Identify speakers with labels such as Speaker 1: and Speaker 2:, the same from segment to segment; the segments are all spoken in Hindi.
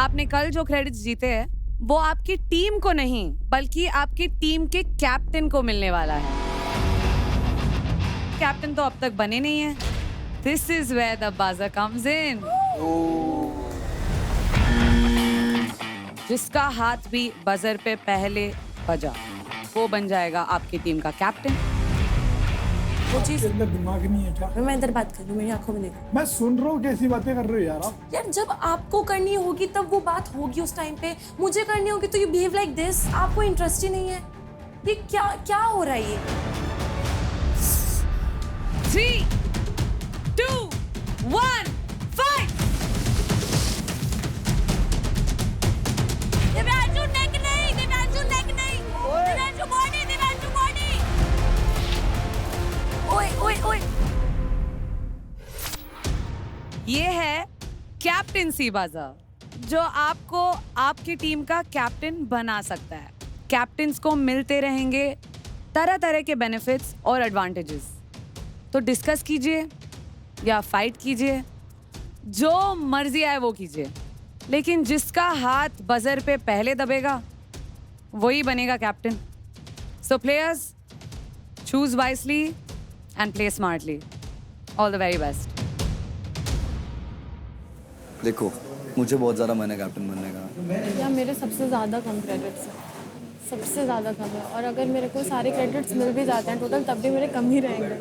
Speaker 1: आपने कल जो क्रेडिट्स जीते हैं वो आपकी टीम को नहीं बल्कि आपकी टीम के कैप्टन को मिलने वाला है। कैप्टन तो अब तक बने नहीं है। This is where the buzzer comes in. जिसका हाथ भी बजर पे पहले बजा वो बन जाएगा आपकी टीम का कैप्टन।
Speaker 2: वो चीज
Speaker 3: अंदर दिमाग नहीं है क्या?
Speaker 2: मैं इधर बात कर रही हूँ, मेरी आंखों में देखो।
Speaker 3: मैं सुन रहा हूँ कैसी बातें कर रहे हो यार आप।
Speaker 2: यार जब आपको करनी होगी तब वो बात होगी उस टाइम पे, मुझे करनी होगी तो यू बिहेव लाइक दिस। आपको इंटरेस्ट ही नहीं है। ये क्या क्या हो रहा है ये?
Speaker 1: 3, 2, 1, फाइट।
Speaker 2: दिव्यांशु नेक नहीं, दिव्यांशु नेक नहीं, दिव्यांशु बॉडी, दिव्यांशु बॉडी। ओए ओए ओए।
Speaker 1: ये है कैप्टेंसी बाजार जो आपको आपकी टीम का कैप्टन बना सकता है। कैप्टन्स को मिलते रहेंगे तरह तरह के बेनिफिट्स और एडवांटेजेस। तो डिस्कस कीजिए या फाइट कीजिए, जो मर्जी आए वो कीजिए, लेकिन जिसका हाथ बजर पे पहले दबेगा वही बनेगा captain. So players, choose wisely and play smartly. All the very best.
Speaker 4: देखो, मुझे बहुत ज़्यादा मन है कैप्टन बनने का।
Speaker 5: या मेरे सबसे ज़्यादा कम क्रेडिट्स हैं, सबसे ज़्यादा कम है। और अगर मेरे को सारे क्रेडिट्स मिल भी जाते हैं टोटल तब भी मेरे कम ही रहेंगे।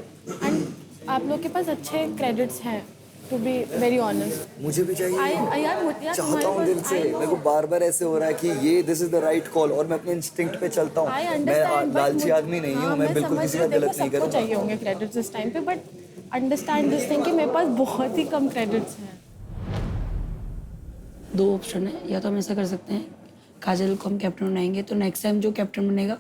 Speaker 5: एंड आप लोग के पास अच्छे क्रेडिट्स हैं, टू बी वेरी ऑनेस्ट।
Speaker 4: मुझे भी चाहिए।
Speaker 5: यार
Speaker 4: चाहता हूँ दिल से। मेरे को बार बार ऐसे हो रहा है कि ये this is the right call और मैं अपने इंस्टिंक्ट पे चलता हूँ। मैं लालची आदमी नहीं हूँ, मैं बिल्कुल किसी का गलत नहीं करूँगा।
Speaker 5: चाहिए होंगे क्रेडिट्स इस टाइम पे, बट अंडरस्टैंड दिस थिंग कि मेरे पास बहुत ही कम क्रेडिट्स हैं।
Speaker 6: दो ऑप्शन है, या तो हम ऐसा कर सकते हैं काजल को हम कैप्टन बनाएंगे तो नेक्स्ट टाइम जो कैप्टन बनेगा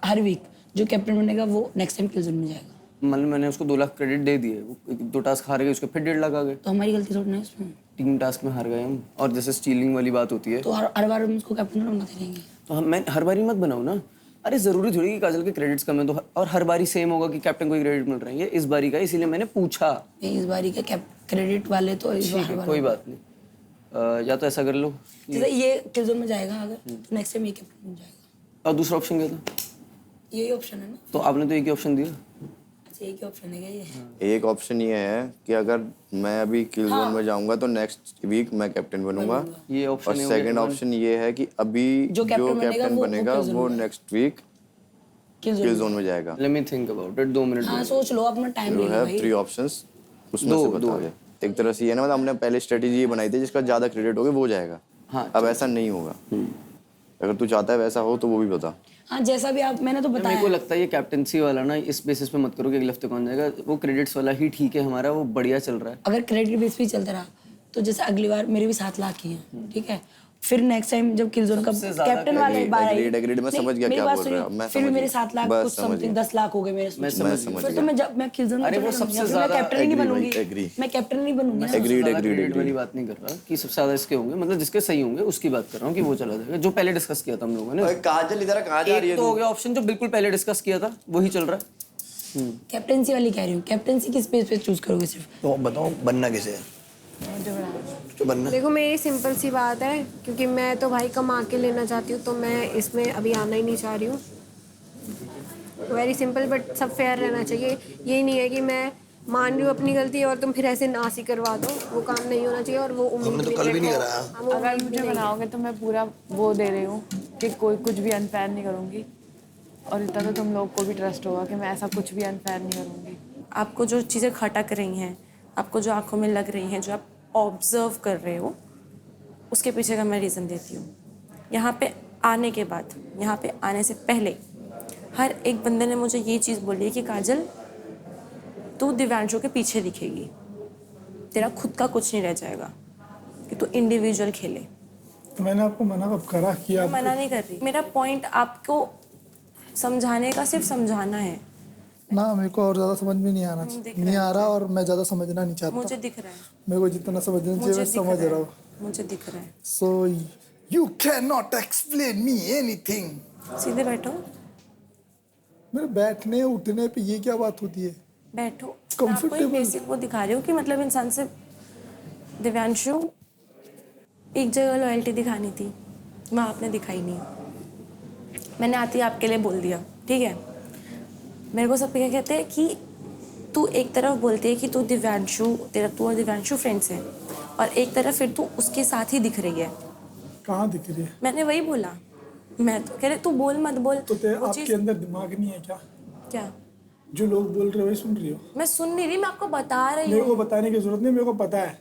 Speaker 6: हर वीक जो कैप्टन बनेगा वो नेक्स्ट टाइम किल जोन में जाएगा।
Speaker 7: मतलब मैंने उसको 2 लाख क्रेडिट दे दिए, वो 2 टास्क हार गए, उसके फिर 1.5 लाख आ गए।
Speaker 6: तो हमारी गलती थोड़ी ना है इसमें।
Speaker 7: टीम टास्क में हार गए हम। और जैसे स्टीलिंग वाली बात होती है
Speaker 6: तो हर बार हम उसको कैप्टन बनाते रहेंगे।
Speaker 7: तो मैं हर बारी मत बनाऊँ ना। अरे जरूरी थोड़ी कि काजल के क्रेडिट्स कम है तो और हर बारी सेम होगा कि कैप्टन को ही क्रेडिट मिल रहे हैं। ये इस बारी का, इसीलिए मैंने पूछा।
Speaker 6: इस बारी के क्रेडिट वाले तो इस
Speaker 7: ठीक है,
Speaker 6: बार
Speaker 7: कोई बात नहीं। या तो ऐसा कर लो
Speaker 6: जैसे ये किल जोन में जाएगा अगर तो नेक्स्ट टाइम ये कैप्टन बन जाएगा।
Speaker 7: और दूसरा ऑप्शन क्या था?
Speaker 6: यही ऑप्शन है ना।
Speaker 7: तो आपने तो एक ही ऑप्शन दिया।
Speaker 6: अच्छा एक ही ऑप्शन है क्या ये?
Speaker 8: एक ऑप्शन ये है कि अगर मैं अभी किल जोन में जाऊंगा तो नेक्स्ट वीक मैं कैप्टन बनूंगा।
Speaker 7: ये ऑप्शन
Speaker 8: और सेकंड ऑप्शन ये है कि अभी जो कैप्टन बनेगा वो नेक्स्ट वीक किल जोन में जाएगा।
Speaker 7: Let me think about it. 2 minute.
Speaker 6: हाँ सोच लो, अपना टाइम ले लो भाई।
Speaker 8: 3 ऑप्शंस उसमें से बता दे। एक तरह से ये ना, मतलब हमने पहले स्ट्रेटेजी ये बनाई थी जिसका ज्यादा क्रेडिट होगा वो जाएगा।
Speaker 7: हाँ,
Speaker 8: अब ऐसा नहीं होगा। अगर तू चाहता है वैसा हो तो वो भी बता।
Speaker 6: हाँ जैसा भी आप, मैंने तो बताया।
Speaker 7: मेरे को लगता है ये कैप्टनसी वाला ना इस बेसिस पे मत करो कि अगले हफ्ते कौन जाएगा। वो क्रेडिट्स वाला ही ठीक है हमारा, वो बढ़िया चल रहा है।
Speaker 6: अगर क्रेडिट बेस पे चलता रहा तो जैसे अगली बार मेरे भी 7 लाख ही हैं, ठीक है। फिर नेक्स्ट टाइम जब किलजोन का कैप्टन वाले बार आई,
Speaker 8: एग्रीड मैं समझ गया क्या बोल रहा है। मैं
Speaker 6: फिर भी मेरे 7 लाख कुछ समथिंग 10 लाख हो गए मेरे।
Speaker 8: मैं समझ
Speaker 6: फिर तो मैं जब मैं किलजोन
Speaker 7: अरे वो सबसे ज्यादा
Speaker 6: मैं कैप्टन नहीं बनूंगी। मैं कैप्टन नहीं बनूंगी।
Speaker 8: एग्रीड
Speaker 7: वाली बात नहीं कर रहा कि सबसे ज्यादा इसके होंगे, मतलब जिसके सही होंगे उसकी बात कर रहा हूँ कि वो चला जाएगा। जो पहले डिस्कस किया था हम लोगों ने।
Speaker 8: काजल इधर कहाँ जा रही है?
Speaker 7: तो हो गया ऑप्शन जो बिल्कुल पहले डिस्कस किया था वही चल रहा है।
Speaker 6: कैप्टनसी वाली कह रही हूँ। कैप्टनसी किस बेस पे चूज करोगे सिर्फ?
Speaker 4: तो बताओ बनना किसे है? तो बनना।
Speaker 9: देखो मेरी सिंपल सी बात है, क्योंकि मैं तो भाई कमा के लेना चाहती हूँ तो मैं इसमें अभी आना ही नहीं चाह रही हूँ। वेरी सिंपल, बट सब फेयर रहना चाहिए। यही नहीं है कि मैं मान रही हूँ अपनी गलती और तुम फिर ऐसे नासी करवा दो, वो काम नहीं होना चाहिए। और वो
Speaker 4: हमने तो कल भी नहीं कराया।
Speaker 5: अगर मुझे बनाओगे तो मैं पूरा वो दे रही हूँ कि कोई कुछ भी अनफेयर नहीं करूँगी। और इतना तो तुम लोग को भी ट्रस्ट होगा कि मैं ऐसा कुछ भी अनफेयर नहीं करूँगी।
Speaker 2: आपको जो चीज़ें खटक रही हैं, आपको जो आंखों में लग रही हैं, जो आप ऑब्जर्व कर रहे हो, उसके पीछे का मैं रीज़न देती हूँ। यहाँ पे आने के बाद, यहाँ पे आने से पहले हर एक बंदे ने मुझे ये चीज़ बोली है कि काजल तू दिव्यांशु के पीछे दिखेगी, तेरा खुद का कुछ नहीं रह जाएगा, कि तू इंडिविजुअल खेले।
Speaker 3: तो मैंने आपको मना कब करा किया?
Speaker 2: मना नहीं कर रही। मेरा पॉइंट आपको समझाने का सिर्फ समझाना है
Speaker 3: ना। मेरे को और ज्यादा समझ में नहीं आना, नहीं आ रहा, और मैं ज्यादा समझना नहीं चाहता।
Speaker 2: मुझे दिख रहा है।
Speaker 3: मेरे को जितना समझना चाहिए मैं समझ रहा हूँ।
Speaker 2: मुझे दिख रहा है।
Speaker 3: So you can not explain me anything.
Speaker 2: सीधे बैठो।
Speaker 3: मेरे बैठने उठने पे ये क्या बात होती है?
Speaker 2: बैठो।
Speaker 3: Comfortable।
Speaker 2: आपको बेसिक वो दिखा रही हूँ कि मतलब इंसान से दिव्यांशु एक जगह लॉयल्टी दिखानी थी, वहाँ आपने दिखाई नहीं। मैंने आती आपके लिए बोल दिया, ठीक है। मेरे को सब क्या कहते हैं कि तू एक तरफ बोलती है कि तू और दिव्यांशु फ्रेंड्स हैं, और एक तरफ फिर तू उसके साथ ही दिख रही है।
Speaker 3: कहाँ दिख रही है?
Speaker 2: मैंने वही बोला, मैं तो कह रहे तू बोल मत बोल।
Speaker 3: तो आपके अंदर दिमाग नहीं है क्या?
Speaker 2: क्या?
Speaker 3: जो लोग बोल रहे हो वही सुन रही हो?
Speaker 2: मैं सुन नहीं रही, मैं आपको बता रही
Speaker 3: मेरे
Speaker 2: हूँ।
Speaker 3: को बताने की जरूरत नहीं, मेरे को पता है,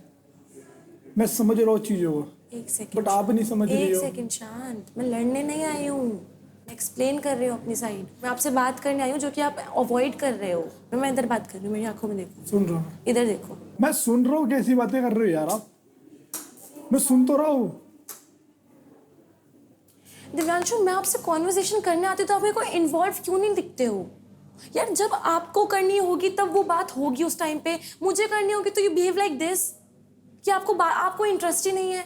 Speaker 3: मैं समझ रहा हूँ चीजों को।
Speaker 2: एक सेकंड,
Speaker 3: बट आप नहीं समझ रही हो।
Speaker 2: एक सेकंड शांत, मैं लड़ने नहीं आई हूँ, एक्सप्लेन कर रही हूँ अपनी साइड। मैं आपसे बात करने आई हूँ जो कि आप अवॉइड कर रहे हो। मैं इधर बात कर रही हूँ, मेरी आंखों में देखो।
Speaker 3: सुन रहा हूँ,
Speaker 2: इधर देखो।
Speaker 3: मैं सुन रहा हूँ। कैसी बातें कर रहे हो यार आप? मैं सुन तो रहा हूँ।
Speaker 2: दिव्यांशु, मैं आपसे कॉन्वर्सेशन करने आती तो आप मेरे को इन्वॉल्व क्यों नहीं दिखते हो यार? जब आपको करनी होगी तब वो बात होगी उस टाइम पे, मुझे करनी होगी तो यू बिहेव लाइक दिस कि आपको इंटरेस्ट ही नहीं है।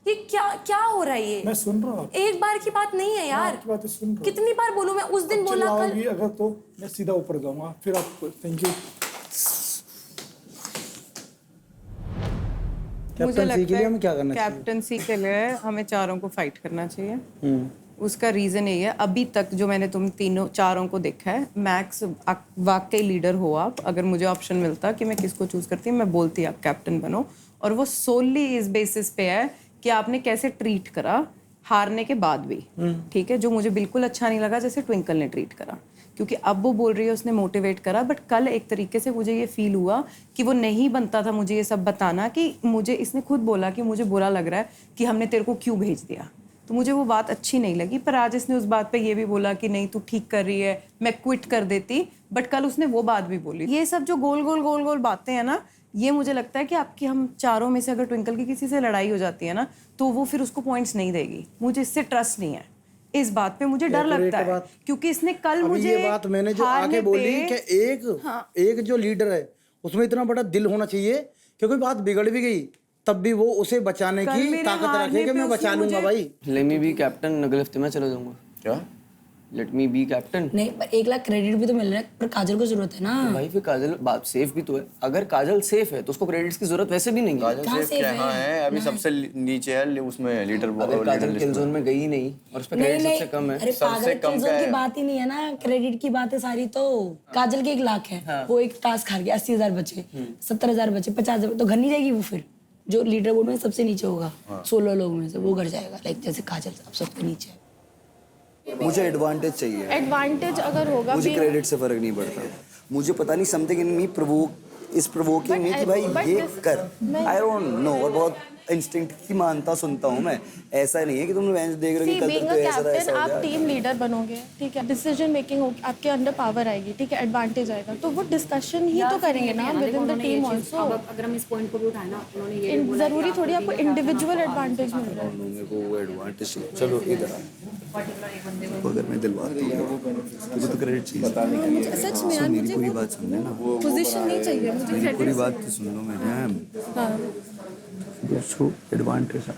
Speaker 2: ये क्या हो रहा है ये?
Speaker 3: मैं सुन रहा हूँ।
Speaker 2: एक बार की बात नहीं है यार,
Speaker 3: आपकी बातें सुन रहा हूँ।
Speaker 2: कितनी बार बोलूं मैं? उस दिन बोला, कल
Speaker 3: अगर तो मैं सीधा ऊपर जाऊंगा फिर आप। Thank you.
Speaker 10: मुझे लगता है कैप्टनसी के लिए हमें चारों को फाइट करना चाहिए। उसका रीज़न यही है, अभी तक जो मैंने तुम चारों को देखा है, मैक्स वाकई लीडर हो आप। अगर मुझे ऑप्शन मिलता कि मैं किसको चूज़ करती, मैं बोलती आप कैप्टन बनो। और वो सोली इस बेसिस पे है कि आपने कैसे ट्रीट करा हारने के बाद भी, ठीक है, जो मुझे बिल्कुल अच्छा नहीं लगा जैसे ट्विंकल ने ट्रीट करा। क्योंकि अब वो बोल रही है उसने मोटिवेट करा, बट कल एक तरीके से मुझे ये फील हुआ कि वो नहीं बनता था मुझे ये सब बताना, कि मुझे इसने खुद बोला कि मुझे बुरा लग रहा है कि हमने तेरे को क्यों भेज दिया। तो मुझे वो बात अच्छी नहीं लगी। पर आज इसने उस बात पे ये भी बोला कि नहीं तू ठीक कर रही है, मैं क्विट कर देती, बट कल उसने वो बात भी बोली। ये सब जो गोल गोल बातें हैं ना, ये मुझे लगता है कि आपकी हम चारों में से अगर ट्विंकल की किसी से लड़ाई हो जाती है ना, तो वो फिर उसको पॉइंट्स नहीं देगी। मुझे इससे ट्रस्ट नहीं है, इस बात पे मुझे डर लगता है, क्योंकि इसने कल मुझे
Speaker 11: ये बात मैंने जो आगे बोली कि एक जो लीडर है उसमें इतना बड़ा दिल होना चाहिए कि कोई बात बिगड़ भी गई तब भी वो उसे बचाने की ताकत रखे कि मैं बचा लूंगा भाई।
Speaker 7: लेट मी बी कैप्टन, अगले हफ्ते मैं चला जाऊंगा। क्या? Let me be captain.
Speaker 6: नहीं, पर 1 लाख क्रेडिट भी तो मिल रहा है, पर काजल को जरूरत है ना।
Speaker 7: भाई फिर काजल बात सेफ भी तो है। अगर काजल सेफ है तो उसको क्रेडिट्स की जरूरत वैसे भी नहीं है।
Speaker 8: काजल सेफ कहाँ है? अभी सबसे नीचे है उसमें लीडर।
Speaker 7: अगर काजल किल जोन में गई नहीं और उस पे क्रेडिट सबसे कम है।
Speaker 6: अरे पागल, किल जोन की बात ही नहीं है ना, क्रेडिट की बात है सारी। तो काजल के 1 लाख है, वो एक टास्क हार गया, 80,000 बचे, 70,000 बचे, 50,000 तो घर नहीं जाएगी वो। फिर जो लीडर बोर्ड में सबसे नीचे होगा 16 लोगों में से, वो घर जाएगा। लाइक जैसे काजल अब सबसे नीचे है।
Speaker 4: मुझे एडवांटेज चाहिए।
Speaker 5: एडवांटेज अगर होगा,
Speaker 4: मुझे क्रेडिट से फर्क नहीं पड़ता। मुझे पता नहीं समथिंग इन मी प्रोवोकिंग मी कि भाई ये कर, आई डोंट नो। और बहुत इंस्टिंक्ट की मानता सुनता हूँ मैं। ऐसा नहीं है कि तुम मैच देख रहे हो कि कल तक तो ऐसा
Speaker 5: आप टीम लीडर बनोगे, ठीक है, डिसीजन मेकिंग होगी, आपके अंडर पावर आएगी, ठीक है, एडवांटेज आएगा, तो वो डिस्कशन ही तो करेंगे ना with in the team also.
Speaker 12: अगर हम इस पॉइंट को भी उठाए ना, उन्होंने ये भी बोला
Speaker 5: जरूरी थोड़ी आपको इंडिविजुअल एडवांटेज मिल रहा है।
Speaker 4: मेरे को वो एडवांटेज। चलो इधर आ, अगर मैं दिलवाती हूँ तो क्रेडिट चाहिए।
Speaker 5: सच में यार,
Speaker 4: मेरी
Speaker 5: मुझे
Speaker 4: पूरी बात सुन लेना,
Speaker 5: पोजीशन नहीं चाहिए मुझे,
Speaker 4: मेरी पूरी बात तो सुन लो मैम। उसको एडवांटेज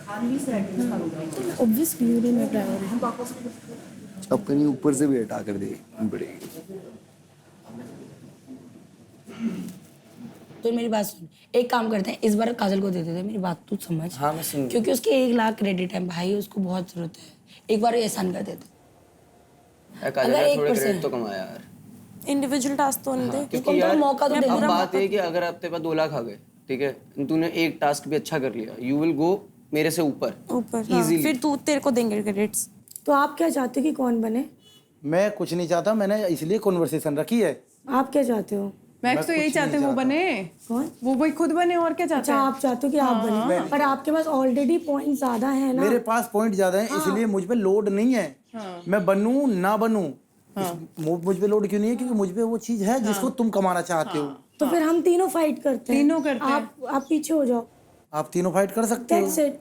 Speaker 5: ऑब्वियसली यू नहीं प्रायोरिटी
Speaker 4: अपनी ऊपर से भी हटा कर दे पड़ेगी।
Speaker 6: तो मेरी बात सुन, एक काम करते हैं, इस बार काजल को दे देते हैं। मेरी बात तू समझ।
Speaker 7: हाँ मैं सुन।
Speaker 6: क्योंकि उसके 1 लाख क्रेडिट है भाई, उसको बहुत जरूरत है। एक बार एहसान कर देते।
Speaker 7: काजल ने थोड़े क्रेडिट तो कमाया यार।
Speaker 2: इंडिविजुअल टास्क तो नहीं दे,
Speaker 7: क्योंकि यार मौका तो अब बात है कि अगर आप तेरे पास 2 लाख आ गए, ठीक है, तूने एक टास्क भी अच्छा कर लिया, यू विल गो मेरे से ऊपर इजीली।
Speaker 2: फिर तेरे को देंगे क्रेडिट्स।
Speaker 12: तो आप क्या चाहते हो कि कौन बने?
Speaker 11: मैं कुछ नहीं चाहता, मैंने इसलिए कन्वर्सेशन रखी है।
Speaker 12: आप क्या चाहते हो?
Speaker 10: मैक्स तो यही चाहते हैं वो बने।
Speaker 12: कौन?
Speaker 10: वो भाई खुद बने, और क्या चाहते हैं?
Speaker 12: आप चाहते हो कि आप बने, पर आपके पास ऑलरेडी पॉइंट ज्यादा है ना।
Speaker 11: मेरे पास पॉइंट ज्यादा है, इसलिए मुझ पे लोड नहीं है। मैं बनूं ना बनूं, मुझ पे लोड क्यों नहीं है? क्योंकि मुझ पे वो चीज है जिसको तुम कमाना चाहते हो।
Speaker 12: तो फिर हम तीनों फाइट करते हैं।
Speaker 10: तीनों करते हैं।
Speaker 12: आप पीछे हो जाओ।
Speaker 11: आप तीनों फाइट कर सकते हो।
Speaker 12: That's it.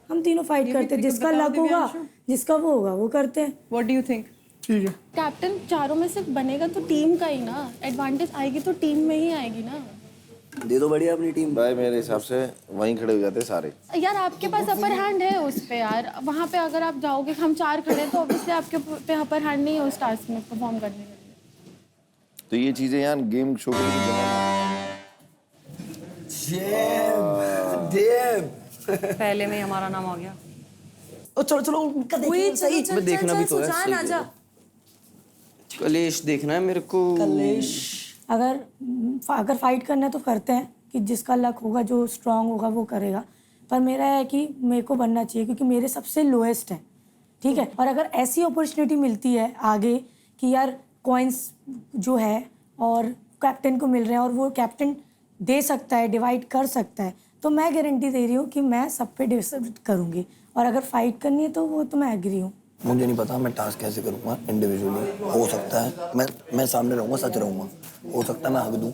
Speaker 12: हम तीनों फाइट करते हैं, जिसका लक होगा, जिसका वो होगा वो करते हैं।
Speaker 10: What do you think?
Speaker 3: ठीक है।
Speaker 5: कैप्टन चारों में से बनेगा तो टीम का ही ना एडवांटेज आएगी, तो टीम में ही आएगी ना।
Speaker 4: दे दो बढ़िया अपनी टीम।
Speaker 8: भाई मेरे हिसाब से वहीं खड़े हो जाते सारे।
Speaker 5: यार आपके पास अपर हैंड है उस पे यार, वहाँ पे अगर आप जाओगे, हम 4 खड़े हैं, तो ऑब्वियसली आपके पे अपर हैंड नहीं है उस टास्क में परफॉर्म करने के लिए।
Speaker 8: तो ये चीजें यार गेम शो के लिए
Speaker 1: पहले में ही हमारा नाम आ गया।
Speaker 6: ओ चलो चलो उनका देखिए सही।
Speaker 7: मैं देखना भी तो है,
Speaker 2: सुजान
Speaker 7: सही
Speaker 2: आजा।
Speaker 7: कलेश देखना है मेरे को।
Speaker 6: कलेश
Speaker 12: अगर फाइट करना है तो करते हैं कि जिसका लक होगा, जो स्ट्रांग होगा वो करेगा। पर मेरा है कि मेरे को बनना चाहिए क्योंकि मेरे सबसे लोएस्ट है, ठीक है। और अगर ऐसी अपॉर्चुनिटी मिलती है आगे कि यार कॉइन्स जो है और कैप्टन को मिल रहे हैं और वो कैप्टन दे सकता है, डिवाइड कर सकता है, तो मैं गारंटी दे रही हूँ कि मैं सब पे डिसाइड करूँगी। और अगर फाइट करनी है तो वो तो मैं एग्री हूँ।
Speaker 13: मुझे नहीं पता मैं टास्क कैसे करूँगा इंडिविजुअली। हो सकता है मैं सामने रहूँगा, सच रहूँगा। हो सकता है मैं हक दूँ,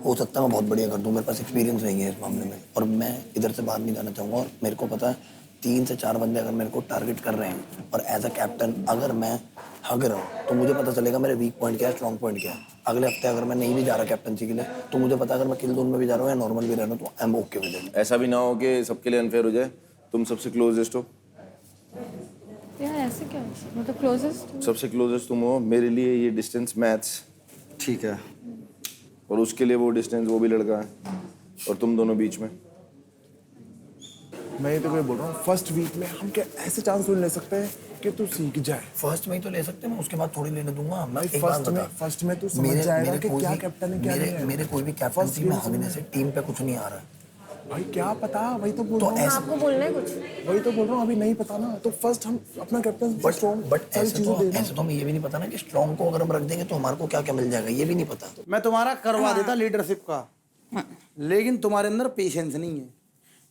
Speaker 13: हो सकता है मैं बहुत बढ़िया कर दूँ। मेरे पास एक्सपीरियंस नहीं है इस मामले में और मैं इधर से बाहर नहीं जाना चाहूँगा। और मेरे को पता है 3 से 4 बंदे अगर मेरे को टारगेट कर रहे हैं और एज अ कैप्टन अगर मैं हक रहा हूँ तो मुझे पता चलेगा मेरे वीक पॉइंट क्या है, स्ट्रॉन्ग पॉइंट क्या है। अगले हफ्ते अगर मैं नहीं भी जा रहा कैप्टनसी के लिए तो मुझे पता है अगर मैं किल जोन में भी जा रहा हूँ या नॉर्मल भी रह रहा हूँ तो I am okay with it.
Speaker 8: ऐसा भी ना हो कि सबके लिए अनफेयर हो जाए। तुम सबसे क्लोजेस्ट हो।
Speaker 5: यार ऐसे क्या मतलब क्लोजेस्ट?
Speaker 8: सबसे क्लोजेस्ट तुम हो। मेरे लिए ये डिस्टेंस मैथ्स ठीक है और उसके लिए वो डिस्टेंस वो भी लड़का है और तुम दोनों बीच में।
Speaker 14: मैं ये तो कोई बोल रहा हूँ फर्स्ट वीक में हम क्या ऐसे चांस ले सकते हैं कि तू सीख जाए।
Speaker 13: फर्स्ट में ही तो ले सकते हैं, मैं उसके बाद थोड़ी लेने दूंगा। मैं एक
Speaker 14: फर्स्ट में तू समझ जाएगा कि क्या कैप्टन है क्या नहीं है।
Speaker 13: मेरे कोई भी कैप्टनसी में हगने से टीम पे कुछ नहीं आ रहा है
Speaker 14: भाई। क्या पता, वही तो बोल रहा हूँ।
Speaker 9: आपको बोलना है कुछ?
Speaker 14: वही तो बोल रहा हूँ, अभी नहीं पता ना। तो फर्स्ट हम अपना कैप्टन
Speaker 13: बट ऐसे तो हमें ये भी नहीं पता ना कि स्ट्रॉन्ग को अगर हम रख देंगे तो हमारे को क्या क्या मिल जाएगा, ये भी नहीं पता।
Speaker 11: मैं तुम्हारा करवा देता लीडरशिप का, लेकिन तुम्हारे अंदर पेशेंस नहीं है।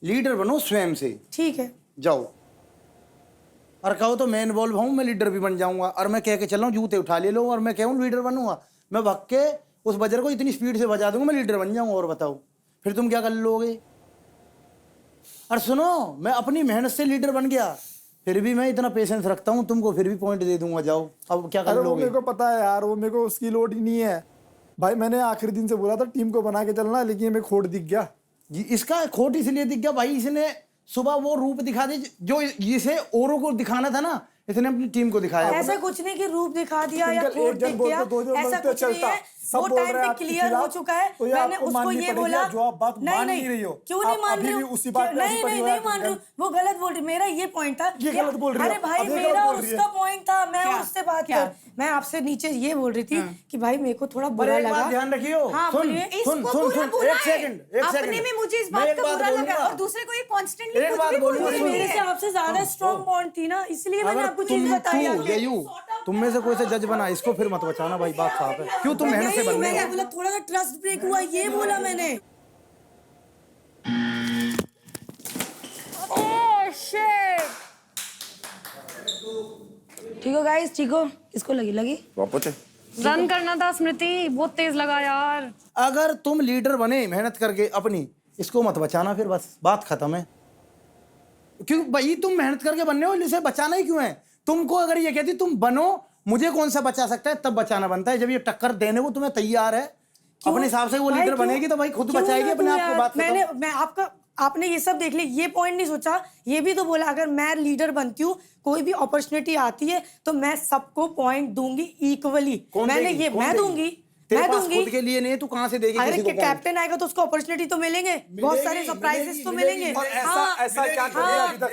Speaker 11: लीडर बनो स्वयं से,
Speaker 12: ठीक है
Speaker 11: जाओ और कहो तो मैं इन्वॉल्व हूँ, मैं लीडर भी बन जाऊंगा। और मैं कह के चल रहा हूँ जूते उठा ले लो और मैं कहूँ लीडर बनूंगा। मैं भग के उस बजर को इतनी स्पीड से बजा दूंगा, मैं लीडर बन जाऊंगा। और बताओ फिर तुम क्या कर लोगे? और सुनो, मैं अपनी मेहनत से लीडर बन गया, फिर भी मैं इतना पेशेंस रखता हूँ तुमको, फिर भी पॉइंट दे दूंगा। जाओ अब क्या कर लोगे?
Speaker 3: वो मेरे को पता है यार, वो मेरे को उसकी लोड ही नहीं है भाई। मैंने आखिरी दिन से बोला था टीम को बना के चलना, लेकिन ये मैं खोट दिख गया।
Speaker 11: इसका खोट इसलिए दिख गया भाई, इसने सुबह वो रूप दिखा दी जो इसे औरों को दिखाना था ना, इसने अपनी टीम को दिखाया।
Speaker 12: ऐसा कुछ नहीं कि रूप दिखा दिया या खोट दिख गया, ऐसा कुछ नहीं है। वो टाइम पे क्लियर हो चुका है। मैंने उसको ये बोला, नहीं क्यों नहीं मान रही हूँ, नहीं मान रही हूँ, वो गलत बोल रही। मेरा ये पॉइंट था, अरे भाई मेरा उसका पॉइंट था, मैं उससे बात कर, मैं आपसे नीचे ये बोल रही थी कि भाई मेरे को थोड़ा बुरा लगा।
Speaker 11: ध्यान रखियो,
Speaker 12: हाँ बोलिए।
Speaker 11: एक सेकंड
Speaker 9: अपने में मुझे इस बात का बुरा लगा और दूसरे को ये कॉन्स्टेंटली
Speaker 11: एक बात बोलूंगा,
Speaker 12: मेरे से आपसे ज्यादा स्ट्रॉन्ग बॉन्ड थी ना, इसलिए मैंने आपको चीज बताई।
Speaker 11: तुम में से कोई से जज बना, इसको फिर मत बचाना भाई, बात साफ है। क्यों तुम मेहनत से बन रहे हो?
Speaker 12: बोला थोड़ा सा ट्रस्ट ब्रेक हुआ, ये बोला मैंने। ठीक हो गाइस, ठीक हो? इसको लगी
Speaker 8: वापस है।
Speaker 1: रन करना था स्मृति, बहुत तेज लगा यार।
Speaker 11: अगर तुम लीडर बने मेहनत करके अपनी, इसको मत बचाना, फिर बस बात खत्म है। क्यों भाई तुम मेहनत करके बनने हो, इसे बचाना ही क्यों है? तुमको अगर ये कहती तुम बनो, मुझे कौन सा बचा सकता है, तब बचाना बनता है। जब ये टक्कर देने को तुम्हें तैयार है अपने हिसाब से, वो लीडर बनेगी तो भाई खुद बचाएगी अपने आप को। बात
Speaker 12: आपने ये सब देख लिया, ये पॉइंट नहीं सोचा, ये भी तो बोला अगर मैं लीडर बनती हूँ, कोई भी अपॉर्चुनिटी आती है तो मैं सबको पॉइंट दूंगी इक्वली। मैंने ये मैं दूंगी, मैं दूंगी।
Speaker 11: खुद के लिए नहीं, तू कहाँ से देगी?
Speaker 12: अरे कैप्टन आएगा तो उसको अपॉर्चुनिटी तो मिलेंगे, बहुत सारे सरप्राइजेस तो मिलेंगे।
Speaker 3: ऐसा क्या कर दिया अभी तक?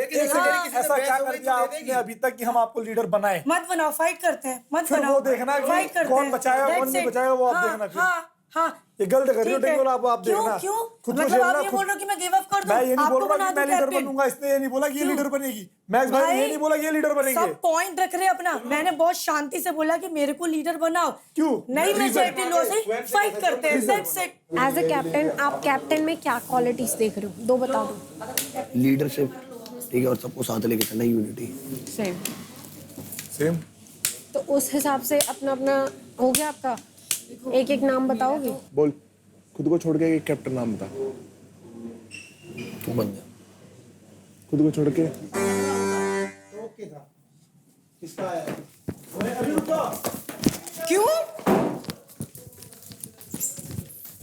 Speaker 3: ऐसा क्या कर दिया आपने अभी तक कि हम आपको लीडर बनाए?
Speaker 12: मत बनाओ, फाइट करते हैं, मत
Speaker 3: फिर
Speaker 12: बनाओ,
Speaker 3: वो देखना
Speaker 12: फाइट करते
Speaker 3: कौन
Speaker 12: हैं,
Speaker 3: बचाएगा कौन नहीं बचाएगा, वो आप देखना।
Speaker 12: हाँ
Speaker 3: ये गलत कर रही हो टेंगोल, आप देखना।
Speaker 12: क्यों?
Speaker 3: खुद
Speaker 12: मतलब आप ये बोल रहे हो कि मैं गिव अप कर दूं?
Speaker 3: मैं ये नहीं बोल रहा कि मैं लीडर
Speaker 12: कैप्टन
Speaker 3: बनूंगा, इसने ये नहीं बोला कि ये लीडर बनेगी। मैक्स भाई ये नहीं बोला कि ये लीडर बनेंगे।
Speaker 12: सब पॉइंट रख रहे अपना, मैंने बहुत शांति से बोला कि मेरे को लीडर बनाओ।
Speaker 3: क्यों?
Speaker 12: नहीं मैं जेटी लो से फाइट करते हैं, that's it.
Speaker 9: As a captain आप कैप्टन में क्या क्वालिटीज देख रहे हो, दो बता दो।
Speaker 13: लीडरशिप, ठीक है, और सबको साथ लेके चलना, यूनिटी।
Speaker 14: सेम।
Speaker 9: तो उस हिसाब से अपना अपना हो गया आपका, एक एक नाम बताओगे?
Speaker 14: बोल, खुद को छोड़ के एक कैप्टन नाम बता।
Speaker 13: तू बन जा।
Speaker 14: खुद को छोड़ के।
Speaker 12: क्यों?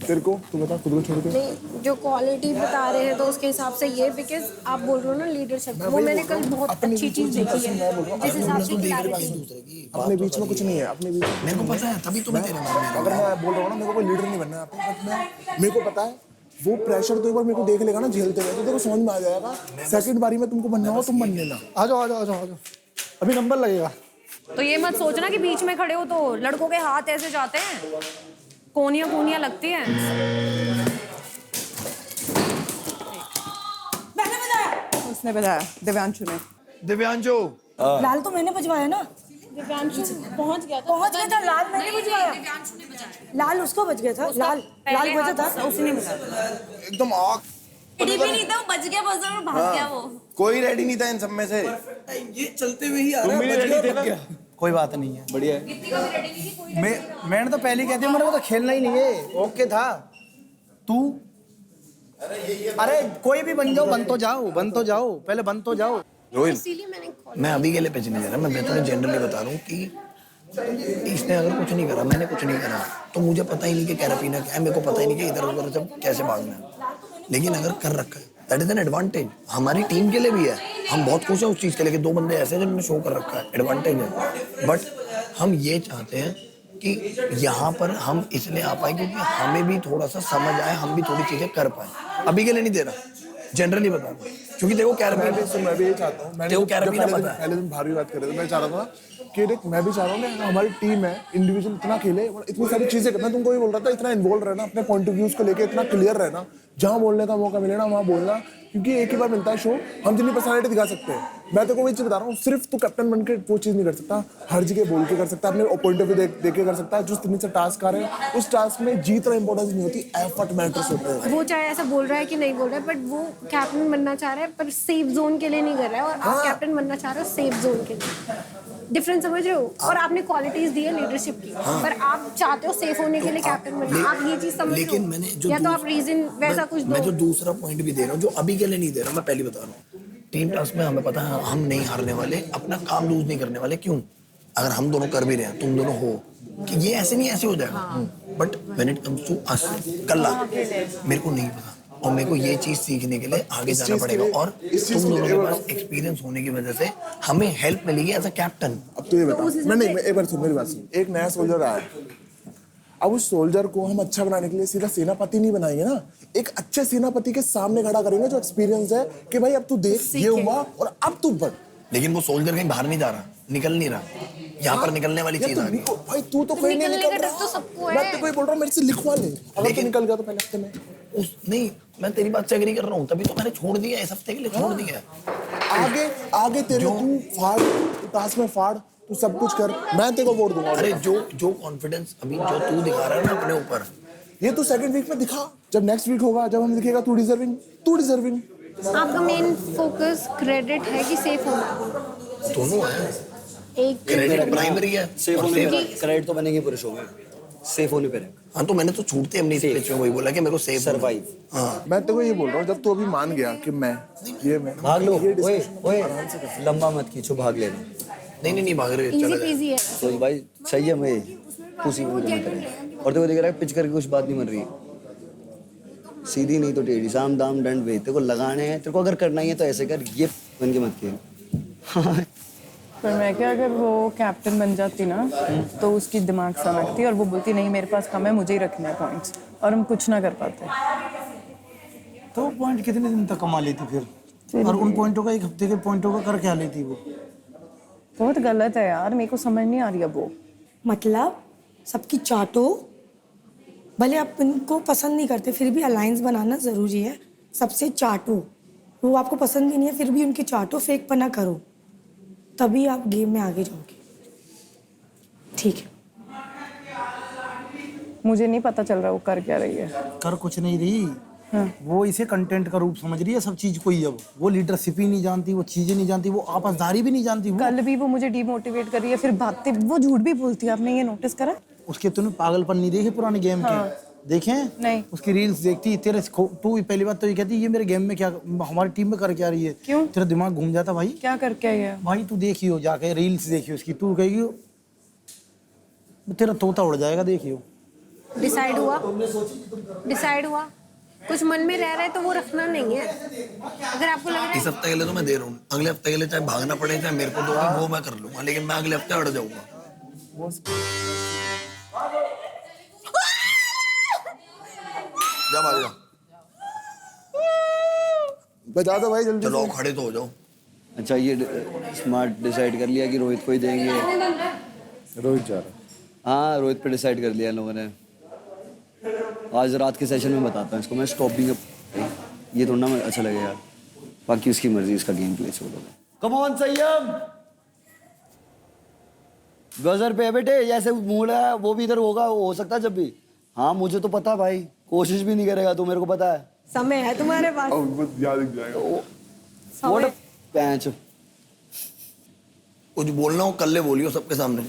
Speaker 14: तेरे को तू बता, खुद को छोड़ के।
Speaker 9: नहीं, जो क्वालिटी बता रहे हैं तो उसके हिसाब से ये, बिकॉज आप बोल रहे हो ना लीडरशिप, वो मैंने कल बहुत अच्छी चीज देखी है जिस हिसाब से क्लैरिटी।
Speaker 14: अपने बीच में कुछ नहीं है, अपने बीच में
Speaker 13: मेरे को पता है, तभी तो मैं तेरे नाम ले रहा हूं।
Speaker 14: अगर मैं बोल रहा हूँ ना मेरे को कोई लीडर नहीं बनना है, मेरे को पता है वो प्रेशर तो एक बार मेरे को देख लेगा ना झेलते हुए, तो तेरे को समझ में आ जाएगा। सेकंड बारी में तुमको बनना हो तुम बन लेना।
Speaker 3: आ जाओ आ जाओ आ जाओ आ जाओ, अभी नंबर लगेगा।
Speaker 9: तो ये मत सोचना कि बीच में खड़े हो तो लड़कों के हाथ ऐसे जाते हैं, कोनियां कोनियां लगती हैं।
Speaker 12: मैंने बताया।
Speaker 10: उसने बताया, दिव्यांशु ने।
Speaker 3: दिव्यांशु
Speaker 12: लाल तो मैंने बजवाया ना।
Speaker 5: दिव्यांशु पहुंच गया था।
Speaker 12: लाल मैंने बजवाया। लाल उसको बज गया था। लाल बजा था, उसने बजाया।
Speaker 8: एकदम आग।
Speaker 2: रेडी भी नहीं था, वो बज गया बस और भाग गया वो।
Speaker 8: कोई रेडी नहीं था इन सब में से।
Speaker 7: ये चलते हुए ही आ रहा
Speaker 8: तुम भी रेडी थे ना?
Speaker 11: कोई बात नहीं है,
Speaker 8: बढ़िया है।
Speaker 11: मैंने तो पहले कहती हूँ मेरे को तो खेलना ही नहीं है। ओके था तू। अरे कोई भी बन जाओ, बन तो जाओ, पहले बन तो जाओ।
Speaker 13: रोहित, मैं अभी के लिए पैसे नहीं दे रहा, मैं तुम्हें जनरली बता रहा हूँ कि इसने अगर कुछ नहीं करा, मैंने कुछ नहीं करा, तो मुझे पता ही नहीं कि कैरापीना क्या है, मेरे को पता ही नहीं कि इधर उधर से कैसे भागना है। लेकिन अगर कर रखा है, दैट इज एन एडवांटेज। हमारी टीम के लिए भी है, हम बहुत खुश हैं उस चीज़ के लिए कि 2 बंदे ऐसे जिन्होंने शो कर रखा है, एडवांटेज है। बट हम ये चाहते हैं कि यहाँ पर हम इसलिए आ पाए क्योंकि हमें भी थोड़ा सा समझ आए, हम भी थोड़ी चीज़ें कर पाए। अभी के लिए नहीं दे रहा, जनरली बता रहा हूँ, क्योंकि देखो कैरापीना,
Speaker 14: मैं भी ये चाहता हूँ। पहले दिन भारी बात कर रहे थे, मैं चाह रहा था कि देख, मैं भी चाह रहा हूँ कि हमारी टीम है, इंडिविजुअल इतना खेले और इतनी सारी चीजें करना। तुमको भी बोल रहा था, इतना इन्वॉल्व रहना, अपने पॉइंट ऑफ व्यूज को लेके इतना क्लियर रहना, जहाँ बोलने का मौका मिले ना वहाँ बोलना, क्योंकि एक ही बार मिलता है शो, हम जितनी पर्सनालिटी दिखा सकते हैं। मैं तो वही चीज बता रहा हूँ, सिर्फ तू कैप्टन बन के वो चीज नहीं कर सकता, हर जगह बोल के कर सकता है, अपने पॉइंट ऑफ व्यू देख के कर सकता है। जो तुम से टास्क आ रहे हैं, उस टास्क में जीतना इंपॉर्टेंस नहीं होती, एफर्ट मैटर्स होते हैं।
Speaker 9: वो चाहे ऐसा बोल रहा है कि नहीं बोल रहा है, बट वो कैप्टन बनना चाह रहा है पर सेफ जोन के लिए नहीं कर रहा है, और आप कैप्टन बनना चाह रहे हो सेफ जोन के लिए। डिफरेंस समझ रहे हो? और आपने क्वालिटीज दी है लीडरशिप की, पर आप चाहते हो सेफ होने के लिए कैप्टन बनना। आप ये चीज समझ
Speaker 13: लेकिन
Speaker 9: लो,
Speaker 13: मैंने जो
Speaker 9: या तो आप रीजन वैसा कुछ
Speaker 13: मैं
Speaker 9: दो।
Speaker 13: जो दूसरा पॉइंट भी दे रहा हूँ, जो अभी के लिए नहीं दे रहा, मैं पहले बता रहा हूँ, टीम टास्क में हमें पता है हम नहीं हारने वाले, अपना काम लूज नहीं करने वाले। क्यों? अगर हम दोनों कर भी रहे हैं, तुम दोनों हो, कि ये ऐसे नहीं ऐसे हो जाएगा। But when it comes to us, कल्ला मेरे को नहीं पता, और मेरे को ये चीज सीखने के लिए आगे जाना पड़ेगा, और तुम दोनों के पास एक्सपीरियंस होने की वजह से हमें हेल्प मिलेगी एज अ कैप्टन।
Speaker 14: अब तो ये बता, मैं एक बार सुन, मेरी बात सुन। एक नया सोल्जर आया, अब उस सोल्जर को हम अच्छा बनाने के लिए सीधा सेनापति नहीं बनाएंगे ना, एक अच्छे सेनापति के सामने खड़ा करेंगे जो एक्सपीरियंस है कि भाई अब तू देख ये हुआ और अब तू बढ़।
Speaker 13: लेकिन वो सोल्जर कहीं बाहर नहीं जा रहा, निकल नहीं रहा, यहाँ पर निकलने वाली चीज आ गई।
Speaker 14: भाई तू तो कोई नहीं निकल रहा, मैं तो कोई बोल रहा हूँ मेरे से लिखवा ले, अगर तू निकल गया तो पहले हफ्ते में।
Speaker 13: नहीं, मैं तेरी बात से एग्री कर रहा हूँ, तभी तो मैंने छोड़ दिया, इस हफ्ते के लिए छोड़ दिया।
Speaker 14: आगे तेरे तू फाड़, टास्क में फाड़, तू सब कुछ कर, मैं तेरे को वोट दूंगा।
Speaker 13: अरे जो कॉन्फिडेंस अभी जो तू दिखा रहा है ना अपने ऊपर,
Speaker 14: ये तू सेकंड वीक में दिखा, जब नेक्स्ट वीक होगा, जब हम दिखेगा तू डिजर्विंग।
Speaker 9: आपका मेन फोकस क्रेडिट है कि सेफ होना?
Speaker 13: दोनों है,
Speaker 9: एक
Speaker 13: क्रेडिट प्राइमरी है,
Speaker 4: सेफ होने पे क्रेडिट तो बनेंगे पूरे शो में, सेफ होने पे।
Speaker 13: हाँ, तो मैंने तो छूटते अपनी स्पीच में वही बोला कि मेरे को सेफ
Speaker 4: सर्वाइव।
Speaker 13: हाँ,
Speaker 14: मैं तेरे को ये बोल रहा हूँ, जब तू अभी मान गया कि मैं
Speaker 4: भाग लो, ओए लंबा मत खींचो, भाग लेना।
Speaker 13: नहीं भाग रहे,
Speaker 9: इजी पीजी है।
Speaker 4: तो भाई सही है, मैं उसी में और देखो देख रहा है पिच करके कुछ बात नहीं बन रही, सीधी नहीं तो टेढ़ी, साम दाम दंड भेद, तेरे को लगाने हैं, तेरे को अगर करना ही है तो ऐसे कर, ये बन के मत खेल।
Speaker 10: पर मैं क्या, अगर वो कैप्टन बन जाती ना तो उसकी दिमाग सनकती और वो बोलती नहीं मेरे पास कम है, मुझे ही रखने हैं पॉइंट्स, और हम कुछ ना कर पाते।
Speaker 11: तो पॉइंट कितने दिन तक कमा लेती फिर? और उन पॉइंटों का, एक हफ्ते के पॉइंटों का कर क्या लेती वो?
Speaker 10: बहुत गलत है यार, मेरे को समझ नहीं आ रही अब वो।
Speaker 12: मतलब सबकी चाटो, भले आप इनको पसंद नहीं करते फिर भी अलायंस बनाना ज़रूरी है। सबसे चाटो, वो आपको पसंद भी नहीं है फिर भी उनकी चाटो, फेक पना करो, तभी आप गेम में आगे जाओगे। ठीक है,
Speaker 10: मुझे नहीं पता चल रहा वो कर क्या रही है।
Speaker 11: कर कुछ नहीं रही। वो इसे कंटेंट का रूप समझ रही है सब चीज को ही। अब वो लीडरशिप ही नहीं जानती, वो चीजें नहीं जानती, वो आपसदारी भी नहीं जानती।
Speaker 10: कल भी वो मुझे डीमोटिवेट कर रही है, फिर बातें वो झूठ भी बोलती है। आपने ये नोटिस करा?
Speaker 11: उसके तूने पागलपन नहीं देखे पुराने गेम के? देखे
Speaker 10: नहीं।
Speaker 11: उसकी रील्स देखती तेरे, तू पहली बात तो ये कहती ये मेरे गेम में क्या, हमारी टीम में कर क्या रही है?
Speaker 10: क्यों?
Speaker 11: तेरा दिमाग घूम जाता भाई।
Speaker 10: क्या करके आई है
Speaker 11: भाई? तू देखियो जाके रील्स देखियो उसकी, तू कहेगी तेरा तोता उड़ जाएगा। देखियो
Speaker 9: डिसाइड हुआ कुछ मन में रह रहा है तो वो रखना नहीं है। अगर आपको लग रहा है
Speaker 13: इस हफ्ते के लिए तो मैं दे रहा हूँ, अगले हफ्ते के लिए चाहे भागना पड़े चाहे मेरे को दो, वो मैं कर लूंगा, लेकिन मैं अगले हफ्ते अड़ जाऊंगा। जा भाग जा।
Speaker 14: बजा दो भाई जल्दी
Speaker 13: चलो
Speaker 14: से।
Speaker 13: खड़े तो हो जाओ।
Speaker 4: अच्छा ये स्मार्ट डिसाइड कर लिया कि रोहित को ही देंगे।
Speaker 14: रोहित जा रहा।
Speaker 4: हाँ रोहित पे डिसाइड कर लिया इन लोगों ने। आज रात के सेशन में बताता हूँ इसको मैं स्टॉपिंग। ये थोड़ा ना अच्छा लगेगा, बाकी उसकी मर्जी, इसका गेम प्ले छोड़ो। कम ऑन संयम, बजर पे है बेटे, जैसे मूड है वो भी इधर होगा, वो हो सकता है जब भी। हाँ मुझे तो पता भाई, कोशिश भी नहीं करेगा तो मेरे को पता है।
Speaker 9: समय है तुम्हारे पास।
Speaker 14: याद दिख जाएगा।
Speaker 4: What a पैंच।
Speaker 13: कुछ बोलना हो कल ले बोलियो सबके सामने।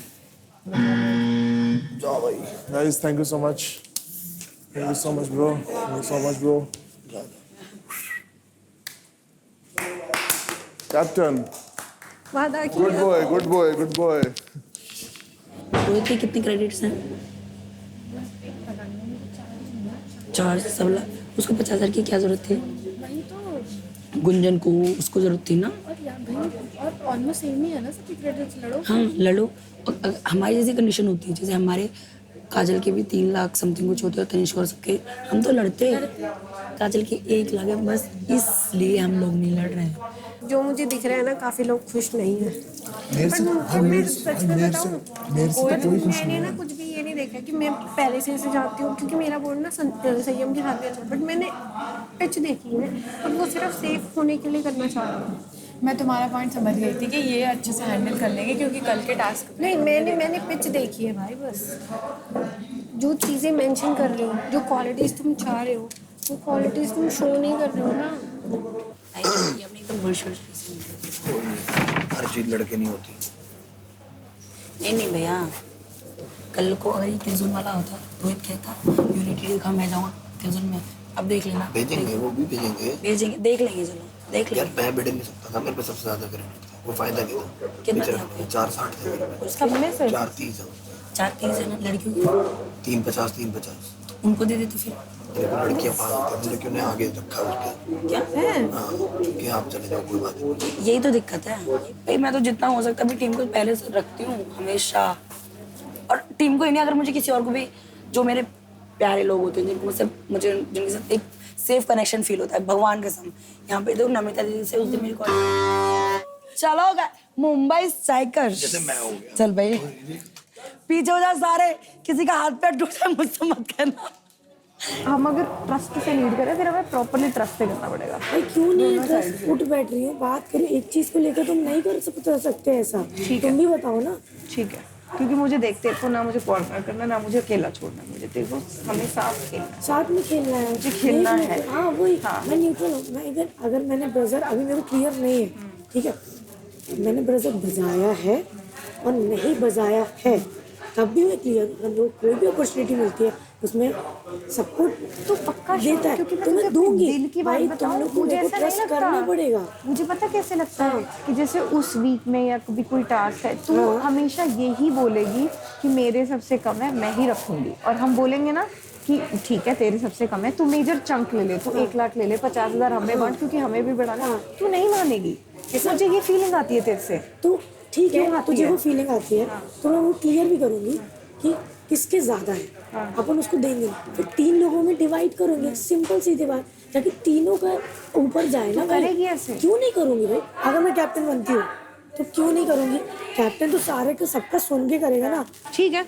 Speaker 13: जाओ भाई।
Speaker 14: Guys, thank you so much. Thank you so much, bro. Thank you so much, bro. Captain.
Speaker 9: वादा किया।
Speaker 14: Good boy, good boy, good boy.
Speaker 6: Rohit के कितने क्रेडिट्स हैं? 4 सबला। उसको 50,000 की क्या जरूरत थी? गुंजन को उसको जरूरत थी ना।
Speaker 5: और ऑलमोस्ट सेम ही है ना सबके क्रेडिट्स। लड़ो।
Speaker 6: हाँ लड़ो। और हमारी जैसी कंडीशन होती है, जैसे हमारे काजल के भी 3 लाख समथिंग कुछ होते हैं, तनिष्क और सबके, हम तो लड़ते हैं। काजल के 1 लाख है, बस इसलिए हम लोग नहीं लड़ रहे हैं।
Speaker 9: जो मुझे दिख रहा है ना, काफी लोग खुश नहीं है।
Speaker 14: मेरे से
Speaker 9: सच में बताऊं, मैंने ना कुछ भी ये नहीं देखा कि मैं पहले से ऐसे जाती हूँ, क्योंकि मेरा बोर्ड ना संयम के साथ भी अच्छा, बट मैंने पिच देखी है और वो सिर्फ सेफ होने के लिए करना चाह रहा हूँ।
Speaker 5: मैं तुम्हारा पॉइंट समझ गई थी कि ये अच्छे से हैंडल कर लेंगे क्योंकि कल के टास्क
Speaker 9: नहीं, मैंने पिच देखी है भाई। बस जो चीज़ें मेंशन कर रहे हो, जो क्वालिटीज तुम चाह रहे हो, वो क्वालिटीज तुम शो नहीं कर रहे हो ना।
Speaker 13: हर चीज लड़के नहीं होती।
Speaker 6: नहीं भैया, कल को अगर ये किलजोन वाला होता, रोहित कहता यूनिटी दिखा, मैं जाऊँगा किलजोन में, अब देख लेना।
Speaker 13: भेजेंगे, वो भी भेजेंगे।
Speaker 6: देख लेंगे, चलो देख लेंगे।
Speaker 13: यार मैं बिड़ नहीं सकता था, मेरे पे सबसे ज्यादा क्रेडिट था। वो फायदा क्या था?
Speaker 6: कितना
Speaker 13: बेचारे
Speaker 6: था?
Speaker 13: 460 थे मेरे पे।
Speaker 6: उसका में से
Speaker 13: 430 है।
Speaker 6: 4-3 है ना लड़कियों की।
Speaker 13: 350
Speaker 6: उनको दे देते फिर।
Speaker 13: देखो लड़कियां पागल, लड़कियों ने आगे रखा उसके।
Speaker 6: क्या है?
Speaker 13: हाँ कि आप चले जाओ, कोई बात नहीं।
Speaker 6: यही तो दिक्कत है भाई। मैं तो जितना हो सकता है टीम को पहले से रखती हूँ हमेशा, और टीम को ही नहीं, अगर मुझे किसी और को भी, जो मेरे प्यारे लोग होते हैं मुझे जिनके साथ एक सेफ कनेक्शन फील होता है, भगवान कसम। यहाँ पे तो नमिता दीदी से उस दिन मेरी कॉल, चलो मुंबई स्ट्राइकर्स,
Speaker 13: जैसे मैं हो गया।
Speaker 6: चल भाई पीछे हो जा सारे, किसी का हाथ पैर टूटा मुझसे मत कहना।
Speaker 5: हम अगर ट्रस्ट से लीड करें फिर हमें प्रॉपर्ली ट्रस्ट से करना पड़ेगा।
Speaker 12: भाई क्यों नहीं ट्रस्ट? उठ बैठ रही हो, बात करो। एक चीज को लेकर तुम नहीं कर सकते ऐसा। तुम भी बताओ ना।
Speaker 10: ठीक है, क्योंकि मुझे देखते को ना मुझे कॉर्नर करना, ना मुझे अकेला छोड़ना। मुझे देखो हमें साथ खेलना,
Speaker 12: साथ में खेलना है,
Speaker 10: मुझे खेलना है।
Speaker 12: हाँ वही। मैं न्यूट्रल हूँ। मैं अगर मैंने ब्रजर, अभी मेरे को क्लियर नहीं है, ठीक है, मैंने ब्रजर बजाया है और नहीं बजाया है, तब भी मैं क्लियर। मतलब कोई भी अपॉर्चुनिटी मिलती है उसमें सपोर्ट
Speaker 9: तो पक्का
Speaker 12: देता है,
Speaker 9: क्योंकि
Speaker 12: तो मैं दूंगी।
Speaker 9: दिल की बात
Speaker 12: भाई
Speaker 9: बताऊं,
Speaker 12: तुम लोग को
Speaker 9: मुझे
Speaker 12: मेरे
Speaker 9: ऐसा
Speaker 12: को
Speaker 9: नहीं
Speaker 12: ट्रस्ट
Speaker 9: लगता।
Speaker 12: करना पड़ेगा।
Speaker 9: मुझे पता कैसे लगता है कि जैसे उस वीक में या कभी कोई टास्क है, तू हमेशा यही बोलेगी कि मेरे सबसे कम है, मैं ही रखूंगी। और हम बोलेंगे ना कि ठीक है तेरे सबसे कम है, तू मेजर चंक ले ले, तू 1 लाख ले ले, 50,000 हमें बांट, क्योंकि हमें भी बढ़ाना। तू नहीं मानेगी। मुझे ये फीलिंग आती है तेरे से।
Speaker 12: तो ठीक है,
Speaker 9: आती
Speaker 12: तुझे
Speaker 9: है?
Speaker 12: वो फीलिंग आती है तो मैं वो क्लियर भी करूंगी कि किसके ज्यादा है, अपन उसको देंगे। फिर 3 लोगों में डिवाइड करोगे, सिंपल सीधी बात, ताकि तीनों का ऊपर जाए ना।
Speaker 9: करेगी ऐसे?
Speaker 12: क्यों नहीं करूंगी भाई? अगर मैं कैप्टन बनती हूँ तो क्यों नहीं करूंगी? कैप्टन तो सारे का सबका सुन के करेगा ना।
Speaker 9: ठीक है।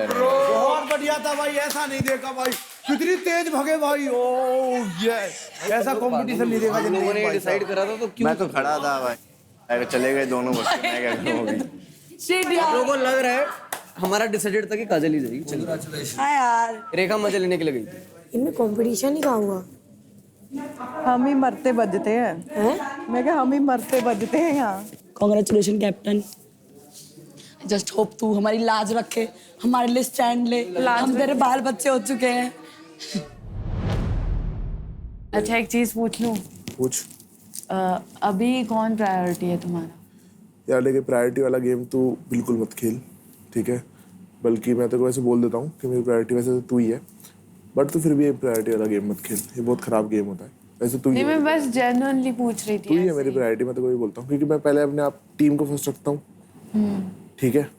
Speaker 11: बहुत बढ़िया था भाई, ऐसा नहीं देखा भाई, कितनी तेज भगे भाई। ओ ये ऐसा कंपटीशन नहीं देखा जिंदगी में।
Speaker 7: डिसाइड करा था तो क्यों?
Speaker 8: मैं तो खड़ा था भाई, अगर चले गए दोनों बच्चे, मैं क्या करूँगी।
Speaker 7: आप लोगों को लग रहा है हमारा डिसाइडेड था कि काजल ही जाएगी। चलिए
Speaker 6: हाँ यार,
Speaker 7: रेखा मजा लेने के लिए गई थी।
Speaker 12: इनमें कंपटीशन ही कहाँ हुआ?
Speaker 10: हम ही मरते बजते हैं। मैं कहा हम ही मरते बजते हैं यहाँ।
Speaker 6: Congratulation captain. जस्ट होप तू हमारी लाज रखे, हमारे लिए स्टैंड ले। हम तेरे बाल बच्चे हो चुके हैं।
Speaker 5: अच्छा एक चीज पूछ लूं,
Speaker 14: पूछ।
Speaker 5: अभी कौन प्रायोरिटी है तुम्हारा?
Speaker 14: यार लेकिन प्रायोरिटी वाला गेम तू बिल्कुल मत खेल, ठीक है? बल्कि मैं तो वैसे बोल देता हूँ कि मेरी प्रायोरिटी वैसे तो तू ही है, बट तू फिर भी ये प्रायोरिटी वाला गेम मत खेल, ये बहुत खराब गेम होता है। वैसे तू ही
Speaker 5: नहीं, मैं बस जेन्युइनली पूछ रही
Speaker 14: तू
Speaker 5: थी।
Speaker 14: ही है मेरी प्रायोरिटी, मैं तो वही बोलता हूँ, क्योंकि मैं पहले अपने आप टीम को फर्स्ट रखता हूँ, ठीक है?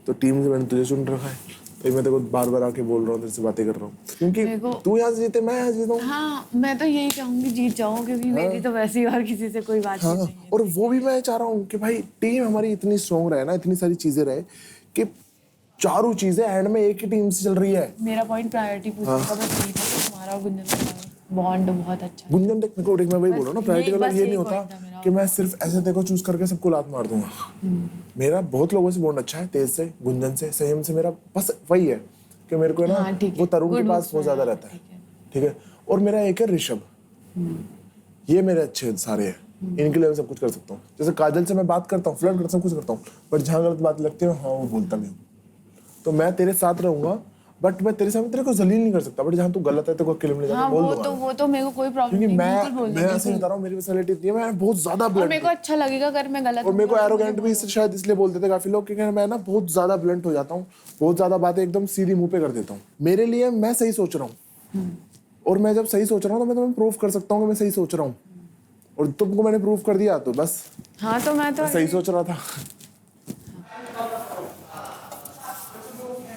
Speaker 14: तो टीम से मैंने तुझे चुन रखा है, तो मैं तेरे को बार बार आके बोल रहा हूँ, तेरे से बातें कर रहा हूँ, क्योंकि तू यहाँ से जीते, मैं यहाँ जीता हूँ।
Speaker 5: हाँ, मैं तो यही चाहूंगी जीत जाऊँ, क्योंकि मेरी तो वैसे ही और किसी से कोई बात नहीं है।
Speaker 14: और वो भी मैं चाह रहा हूँ कि भाई टीम हमारी इतनी स्ट्रॉन्ग रहे ना, इतनी सारी चीजें रहे कि चारों चीजें एंड में एक ही टीम से चल रही है।
Speaker 5: मेरा पॉइंट प्रायोरिटी पूछने का बस यही था कि तुम्हारा और गुंजन का बॉन्ड बहुत अच्छा है।
Speaker 14: गुंजन देख, मैं वही बोल रहा हूँ ना, प्रायोरिटी वाला ये नहीं होता कि मैं सिर्फ ऐसे देखो चूज करके सबको लात मार दूंगा। मेरा बहुत लोगों से बॉन्ड अच्छा है, तेज से, गुंजन से, संयम से, मेरा बस वही है कि मेरे को ना वो तरुण के पास बहुत ज्यादा रहता है, ठीक है। और मेरा एक है ऋषभ, ये मेरे अच्छे सारे हैं, इनके लिए मैं सब कुछ कर सकता हूँ। जैसे काजल से मैं बात करता हूँ, फ्लर्ट करता हूँ, कुछ करता हूँ, बट जहाँ गलत बात लगती है हाँ वो बोलता भी हूँ। तो मैं तेरे साथ रहूंगा, बट मैं तेरे सामने तेरे को जलील नहीं कर सकता, बट जहाँ तू गलत है तेरे को अकेले में ले जाके बोल दूंगा।
Speaker 5: वो तो मेरे को कोई प्रॉब्लम नहीं, बिल्कुल बोल
Speaker 14: मैं ऐसे बता रहा हूँ, मेरी पर्सनालिटी इतनी है, मैं बहुत ज्यादा ब्लंट,
Speaker 5: मेरे को अच्छा लगेगा अगर मैं गलत,
Speaker 14: और मेरे को एरोगेंट भी शायद इसलिए बोलते थे काफी लोग, क्योंकि मैं ना बहुत ज्यादा ब्लंट हो जाता हूँ, बहुत ज्यादा बातें एकदम सीधी मुंह पे कर देता हूँ। मेरे लिए मैं सही सोच रहा हूँ, और मैं जब सही सोच रहा हूँ तो मैं तुम्हें प्रूव कर सकता हूँ कि मैं सही सोच रहा हूँ, और तुमको मैंने प्रूव कर दिया, तो बस।
Speaker 5: हाँ, तो मैं तो
Speaker 14: सही सोच रहा था।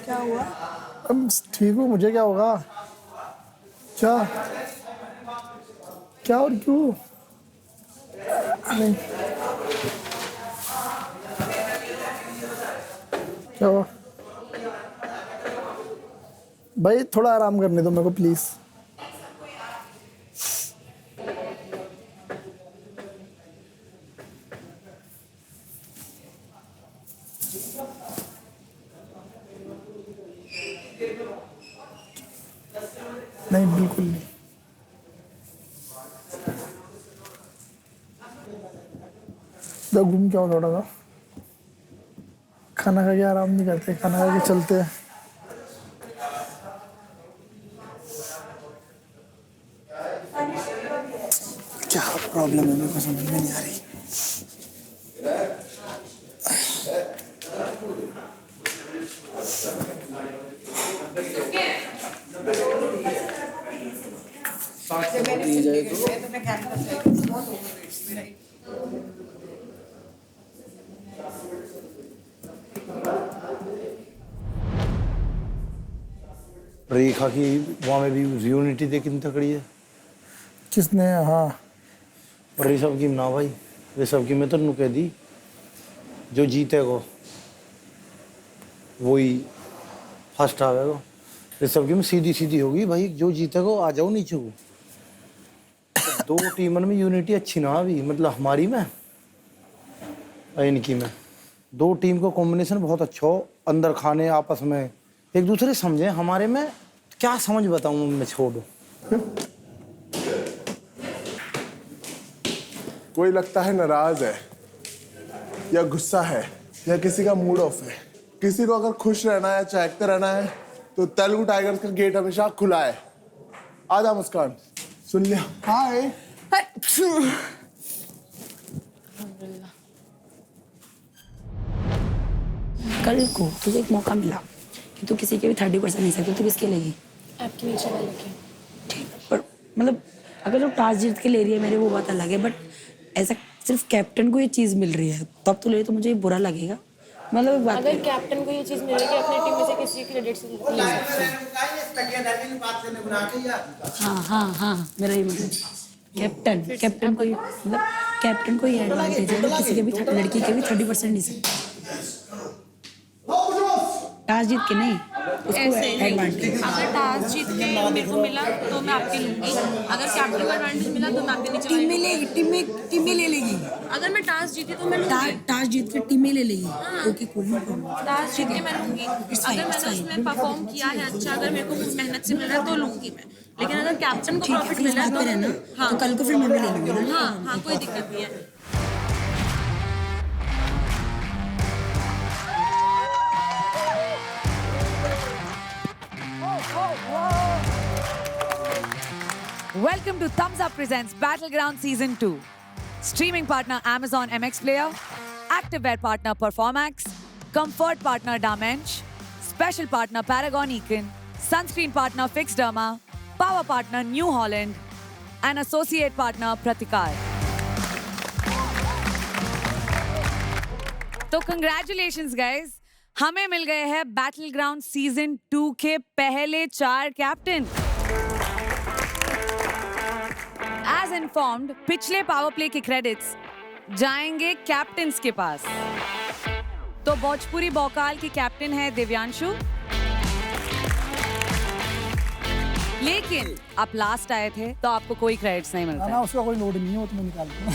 Speaker 3: क्या हुआ? ठीक हूँ, मुझे क्या होगा? क्या क्या और क्यों? नहीं क्या हुआ? भाई थोड़ा आराम करने दो मेरे को प्लीज। नहीं बिल्कुल नहीं। तो घूम क्या हो थोड़ा सा, खाना खा के आराम नहीं करते, खाना खा के चलते हैं। क्या प्रॉब्लम है मेरे को समझ में नहीं आ रही।
Speaker 11: रेखा की वहाँ में भी यूनिटी देख कितनी तकड़ी है।
Speaker 3: किसने? हाँ,
Speaker 11: और ऋषभ की ना भाई, ऋषभ की मैं तो नु कह दी, जो जीतेगा वही फर्स्ट आवेगा। ऋषभ की में सीधी सीधी होगी भाई, जो जीतेगा आ जाओ नीचे को। दो टीमन में यूनिटी अच्छी ना अभी, मतलब हमारी में इनकी में, दो टीम का कॉम्बिनेशन बहुत अच्छा हो, अंदर खाने आपस में एक दूसरे समझे। हमारे में क्या समझ बताऊं मैं, छोड़ो।
Speaker 14: कोई लगता है नाराज है या गुस्सा है या किसी का मूड ऑफ है। किसी को अगर खुश रहना है, चहकते रहना है, तो तेलुगु टाइगर्स का गेट हमेशा खुला है। आजा मुस्कान, सुन लिया? हाय।
Speaker 6: कल को तुझे एक मौका मिला कि तू किसी के भी 30% नहीं सकती, तू किसके लेगी?
Speaker 5: आपके नीचे वाले के।
Speaker 6: ठीक, पर मतलब अगर तू टॉस जीत के ले रही है मेरे, वो बात अलग है, बट ऐसा सिर्फ कैप्टन को ये चीज़ मिल रही है तब तो ले, तो मुझे बुरा लगेगा। मतलब एक बात,
Speaker 5: अगर कैप्टन को ये चीज़ मिल रही है कि अपनी टीम में से किसी क्रेडिट से
Speaker 6: हाँ हाँ हाँ, मेरा ये मतलब कैप्टन को मतलब कैप्टन को ये एडवांटेज है, किसी के भी लड़की के भी 30% नहीं सकती, टॉस जीत के नहीं, उसको एडवांटेज।
Speaker 1: अगर टॉस जीत के मेरे को मिला तो मैं आपके लूंगी, अगर कैप्टन को एडवांटेज मिला तो मैं आपके नीचे
Speaker 6: टीम में लेगी, टीम में ले लेगी।
Speaker 1: अगर मैं टॉस जीती तो मैं लूंगी,
Speaker 6: टॉस जीत के टीम में ले लेगी। Okay cool, no problem.
Speaker 1: Toss जीत के मैं लूंगी, अगर मैंने उसमें परफॉर्म किया है अच्छा, अगर मेरे को मेहनत से मिल रहा है तो लूंगी मैं, लेकिन अगर कैप्टन को प्रॉफिट मिला है तो
Speaker 6: हाँ, तो कल को फिर मैं भी ले लूंगी।
Speaker 1: हाँ हाँ, कोई दिक्कत नहीं है। Welcome to Thumbs Up presents Battleground Season 2. Streaming partner Amazon MX Player, Activewear partner Performax, Comfort partner Damench, Special partner Paragon Econ, Sunscreen partner Fix Derma, Power partner New Holland, and Associate partner Pratikar. So congratulations guys. हमें मिल गए हैं बैटल ग्राउंड सीजन 2 के पहले 4 कैप्टन। एज इन्फॉर्म्ड, पिछले पावर प्ले के क्रेडिट्स जाएंगे कैप्टन्स के पास। तो भोजपुरी भोकाल के कैप्टन है दिव्यांशु, लेकिन आप लास्ट आए थे तो आपको कोई क्रेडिट्स नहीं मिलता।
Speaker 3: ना उसका कोई लोड नहीं है, वो तो मैं निकाल दूंगा।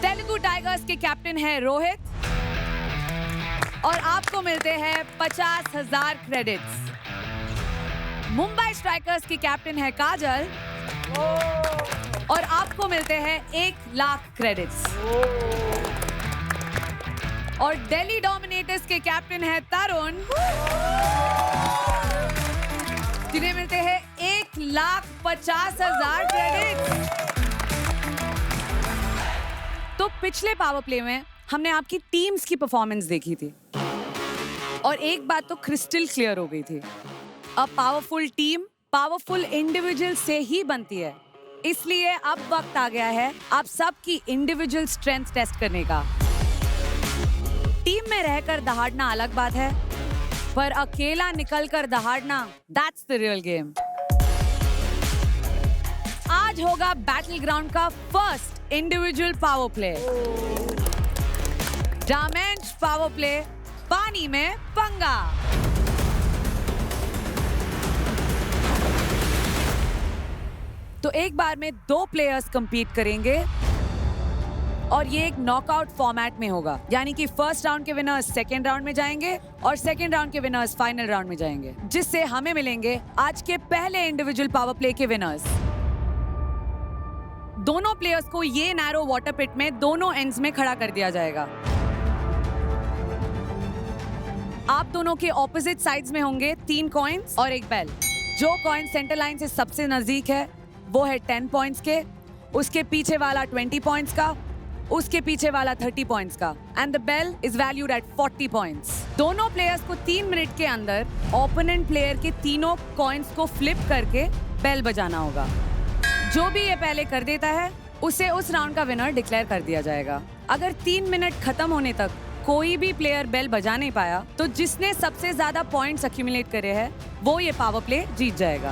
Speaker 1: तेलुगु टाइगर्स के कैप्टन है रोहित और आपको मिलते हैं 50,000 क्रेडिट्स। मुंबई स्ट्राइकर्स की कैप्टन है काजल और आपको मिलते हैं 1,00,000 क्रेडिट्स। और दिल्ली डोमिनेटर्स के कैप्टन है तरुण, जिन्हें मिलते हैं 1,50,000 क्रेडिट्स। तो पिछले पावर प्ले में हमने आपकी टीम्स की परफॉर्मेंस देखी थी और एक बात तो क्रिस्टल क्लियर हो गई थी, a powerful team powerful individual से ही बनती है। इसलिए अब वक्त आ गया है आप सबकी इंडिविजुअल स्ट्रेंथ टेस्ट करने का। टीम में रहकर दहाड़ना अलग बात है, पर अकेला निकलकर दहाड़ना, दैट्स द रियल गेम। आज होगा बैटल ग्राउंड का first individual power play. Diamond power play, पानी में पंगा। तो एक बार में 2 प्लेयर्स कंपीट करेंगे और ये एक नॉकआउट फॉर्मेट में होगा, यानी कि फर्स्ट राउंड के विनर्स सेकेंड राउंड में जाएंगे और सेकेंड राउंड के विनर्स फाइनल राउंड में जाएंगे, जिससे हमें मिलेंगे आज के पहले इंडिविजुअल पावर प्ले के विनर्स। दोनों प्लेयर्स को ये नैरो वाटर पिट में दोनों एंड्स में खड़ा कर दिया जाएगा। आप दोनों के ऑपोजिट साइड्स में होंगे 3 कॉइन्स और 1 बेल। जो कॉइन सेंटर लाइन से सबसे नजदीक है वो है 10 पॉइंट्स के, उसके पीछे वाला 20 पॉइंट्स का, उसके पीछे वाला 30 पॉइंट्स का, and the bell is valued at 40 points. दोनों प्लेयर्स को 3 मिनट के अंदर ओपोनेंट प्लेयर के तीनों कॉइन्स को फ्लिप करके बेल बजाना होगा। जो भी ये पहले कर देता है उसे उस राउंड का विनर डिक्लेयर कर दिया जाएगा। अगर 3 मिनट खत्म होने तक कोई भी प्लेयर बेल बजा नहीं पाया तो जिसने सबसे ज्यादा पॉइंट्स एक्यूमुलेट करे हैं वो ये पावर प्ले जीत जाएगा।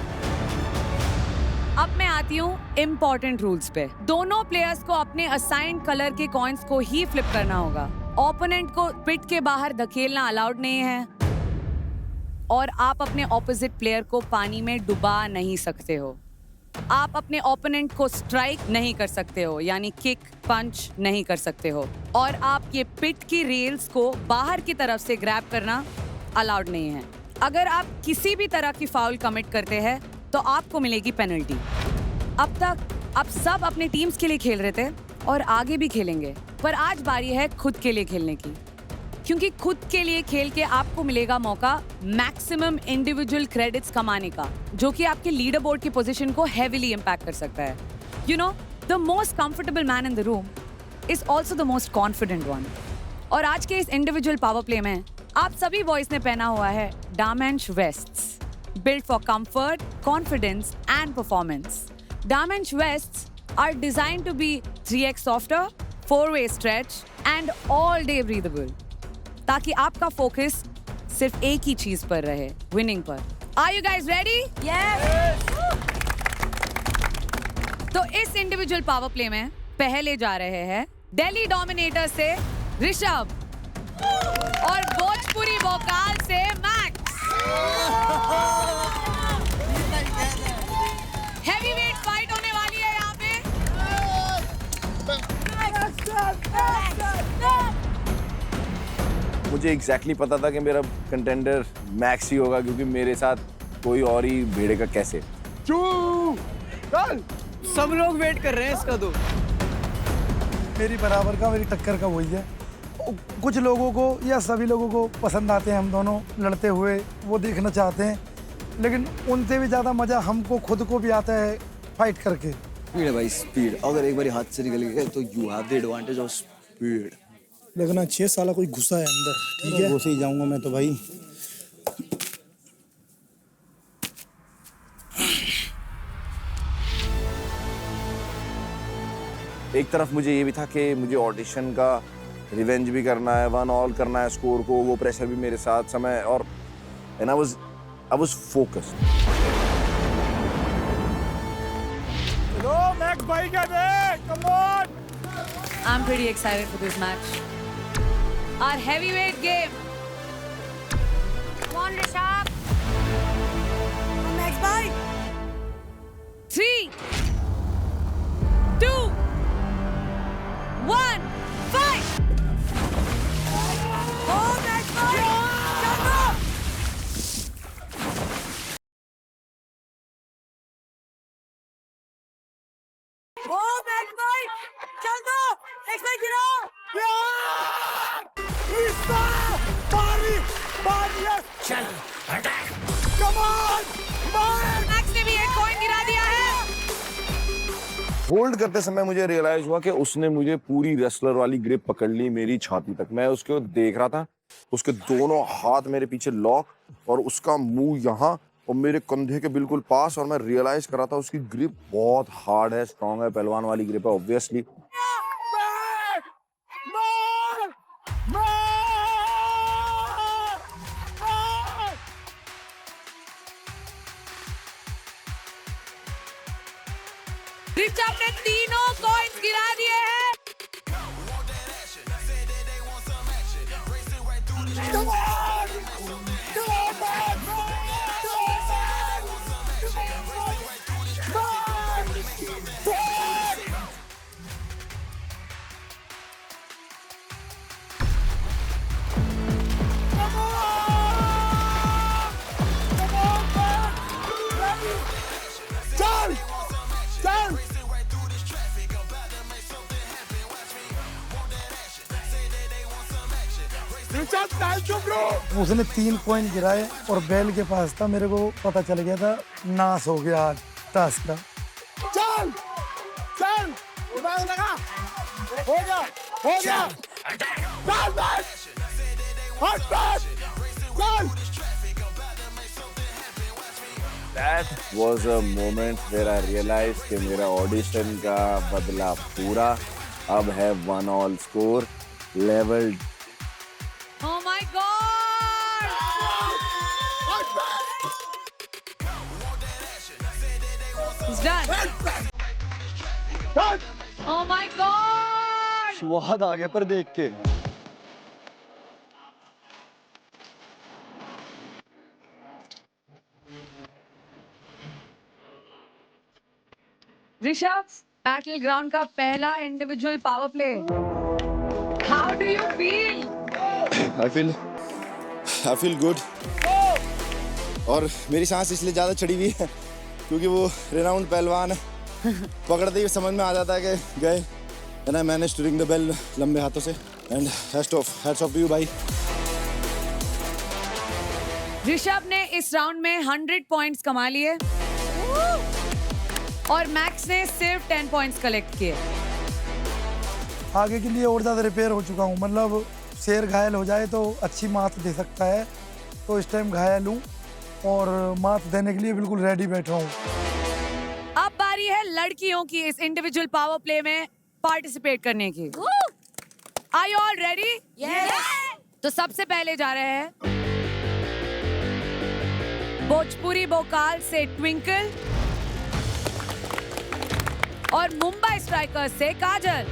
Speaker 1: अब मैं आती हूँ इम्पोर्टेंट रूल्स पे। दोनों प्लेयर्स को अपने असाइंड कलर के कॉइन्स को ही फ्लिप करना होगा। ओपोनेंट को पिट के बाहर धकेलना अलाउड नहीं है और आप अपने ऑपोजिट प्लेयर को पानी में डुबा नहीं सकते हो। आप अपने ओपोनेंट को स्ट्राइक नहीं कर सकते हो, यानी किक पंच नहीं कर सकते हो, और आप ये पिट की रेल्स को बाहर की तरफ से ग्रैब करना अलाउड नहीं है। अगर आप किसी भी तरह की फाउल कमिट करते हैं तो आपको मिलेगी पेनल्टी। अब तक आप सब अपने टीम्स के लिए खेल रहे थे और आगे भी खेलेंगे, पर आज बारी है खुद के लिए खेलने की, क्योंकि खुद के लिए खेल के आपको मिलेगा मौका मैक्सिमम इंडिविजुअल क्रेडिट्स कमाने का, जो कि आपके लीडर बोर्ड की पोजीशन को हेवीली इम्पैक्ट कर सकता है। You know, the most comfortable man in the room is also the most confident one. और आज के इस इंडिविजुअल पावर प्ले में आप सभी बॉयज ने पहना हुआ है diamond wastes, built for comfort, confidence and performance. Diamond vests are designed to be 3x softer, 4-way stretch and all day breathable, ताकि आपका फोकस सिर्फ एक ही चीज पर रहे, विनिंग पर। Are you guys ready? Yes! तो इस इंडिविजुअल पावर प्ले में पहले जा रहे हैं दिल्ली डोमिनेटर से ऋषभ और भोजपुरी भोकाल से मैक्स। हेवीवेट फाइट होने वाली है यहाँ पे।
Speaker 8: मुझे एग्जैक्टली पता था कि मेरा कंटेंडर मैक्स ही होगा, क्योंकि मेरे साथ कोई और ही भिड़ेगा कैसे।
Speaker 7: सब लोग वेट कर रहे हैं इसका। तो
Speaker 3: मेरी बराबर का, मेरी टक्कर का वही है। कुछ लोगों को या सभी लोगों को पसंद आते हैं हम दोनों लड़ते हुए, वो देखना चाहते हैं, लेकिन उनसे भी ज़्यादा मज़ा हमको खुद को भी आता है फाइट करके।
Speaker 4: स्पीड है भाई, स्पीड। अगर एक बार हाथ से निकल गया तो you have the advantage of speed.
Speaker 3: लगना 6 साल कोई घुसा है अंदर, ठीक है? वो से ही जाऊंगा मैं तो भाई।
Speaker 8: एक तरफ मुझे ये भी था कि मुझे ऑडिशन का रिवेंज भी करना है, 1 ऑल करना है स्कोर को, वो प्रेशर भी मेरे साथ समय और एंड आई वाज फोकस्ड।
Speaker 3: चलो मैक्स भाई का दे, come on.
Speaker 1: I'm pretty excited for this match. Our heavyweight game.
Speaker 9: Come on, Rishabh.
Speaker 12: Max bhai.
Speaker 1: 3, 2, 1, fight!
Speaker 12: Oh, Max bhai. Chalo. Oh, Max bhai. चल दो, Max bhai गिराओ.
Speaker 3: चल अटैक, कम ऑन,
Speaker 1: मैक्स ने भी एक कॉइन गिरा दिया है।
Speaker 8: होल्ड करते समय मुझे रियलाइज हुआ कि उसने मुझे पूरी रेसलर वाली ग्रिप पकड़ ली मेरी छाती तक। मैं उसको देख रहा था, उसके दोनों हाथ मेरे पीछे लॉक और उसका मुंह यहाँ और मेरे कंधे के बिल्कुल पास, और मैं रियलाइज कर रहा था उसकी ग्रिप बहुत हार्ड है, स्ट्रांग है, पहलवान वाली ग्रिप है ऑब्वियसली।
Speaker 1: ऋषभ ने तीनों कॉइन्स गिरा दिए हैं।
Speaker 3: चल, चल। उसने 3 कॉइन गिराए और बेल के पास था, मेरे को पता चल गया था नाश हो गया टास्क का। चल चल, लगा, हो गया, हो गया। चल।
Speaker 8: That was a moment where I realized कि मेरा ऑडिशन का बदला पूरा। अब है 1 all score level.
Speaker 1: Oh my God! He's done. Oh my God!
Speaker 4: स्वाद आ गया पर देख के।
Speaker 1: ऋषभ, बैटल ग्राउंड का पहला individual power play. How do you feel?
Speaker 8: I feel good। और मेरी सांस इसलिए ज्यादा चढ़ी हुई है क्योंकि वो रेनाउंड पहलवान है, पकड़ते ही समझ में आ जाता है कि गए। And I managed to ring the bell लंबे हाथों से। And hats off to you भाई।
Speaker 1: ऋषभ ने इस राउंड में 100 पॉइंट्स कमा लिए और मैक्स ने सिर्फ 10 पॉइंट्स कलेक्ट किए।
Speaker 3: आगे के लिए और ज़्यादा रिपेयर हो चुका हूँ, मतलब शेर घायल हो जाए तो अच्छी मात दे सकता है, तो इस टाइम घायल हूँ और मात देने के लिए बिल्कुल रेडी बैठा हूँ।
Speaker 1: अब बारी है लड़कियों की इस इंडिविजुअल पावर प्ले में पार्टिसिपेट करने की। Are you all ready? Yes. तो सबसे पहले जा रहे हैं भोजपुरी बोकाल से ट्विंकल और मुंबई स्ट्राइकर्स से काजल।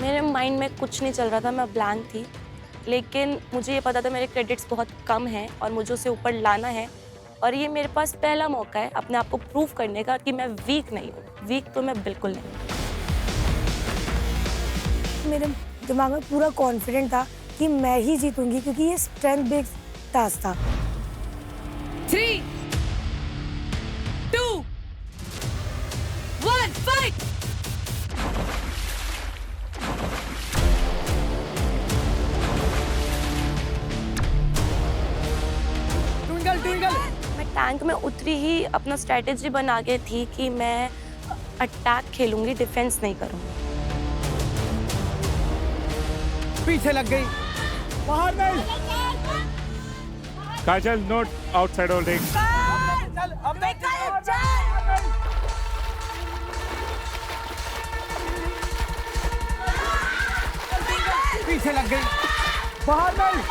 Speaker 2: मेरे माइंड में कुछ नहीं चल रहा था, मैं ब्लैंक थी, लेकिन मुझे ये पता था मेरे क्रेडिट्स बहुत कम हैं और मुझे उसे ऊपर लाना है, और ये मेरे पास पहला मौका है अपने आप को प्रूव करने का कि मैं वीक नहीं हूँ। वीक तो मैं बिल्कुल नहीं हूँ।
Speaker 12: मेरे दिमाग में पूरा कॉन्फिडेंट था कि मैं ही जीतूंगी, क्योंकि ये स्ट्रेंथ बेस्ड टास्क था।
Speaker 1: 3, 2, 1, फाइट!
Speaker 2: मैं टैंक में उतरी ही अपना स्ट्रेटेजी बना के थी कि मैं अटैक खेलूंगी, डिफेंस नहीं करूंगी।
Speaker 3: पीछे लग गई, बाहर नहीं।
Speaker 15: काजल नोट आउटसाइड होल्डिंग।
Speaker 11: पीछे लग गई, बाहर नहीं।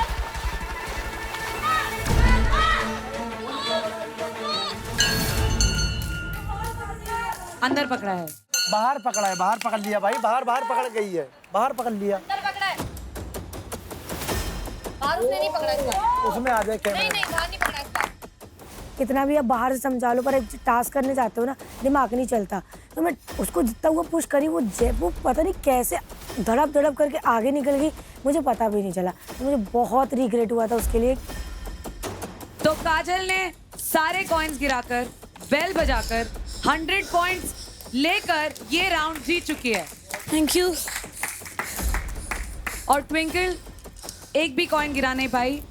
Speaker 1: अंदर पकड़ा है,
Speaker 11: बाहर पकड़ा है, बाहर पकड़ लिया भाई, बाहर पकड़ गई है, बाहर पकड़ लिया।
Speaker 15: बाहर उसने नहीं पकड़ा इस बार।
Speaker 11: उसमें आ जाए कैमरा।
Speaker 15: नहीं बाहर नहीं पकड़ा इस बार।
Speaker 12: कितना भी आप बाहर से समझा लो, पर एक टास्क करने जाते हो ना, दिमाग नहीं चलता। तो मैं उसको जितना हुआ पुश करी, वो पता नहीं कैसे धड़प करके आगे निकल गई, मुझे पता भी नहीं चला। तो मुझे बहुत रिग्रेट हुआ था उसके लिए।
Speaker 1: तो काजल ने सारे कॉइन्स गिराकर, बेल बजाकर 100 पॉइंट्स लेकर ये राउंड जीत चुकी है।
Speaker 12: Thank you.
Speaker 1: और ट्विंकल एक भी कॉइन गिरा नहीं पाई।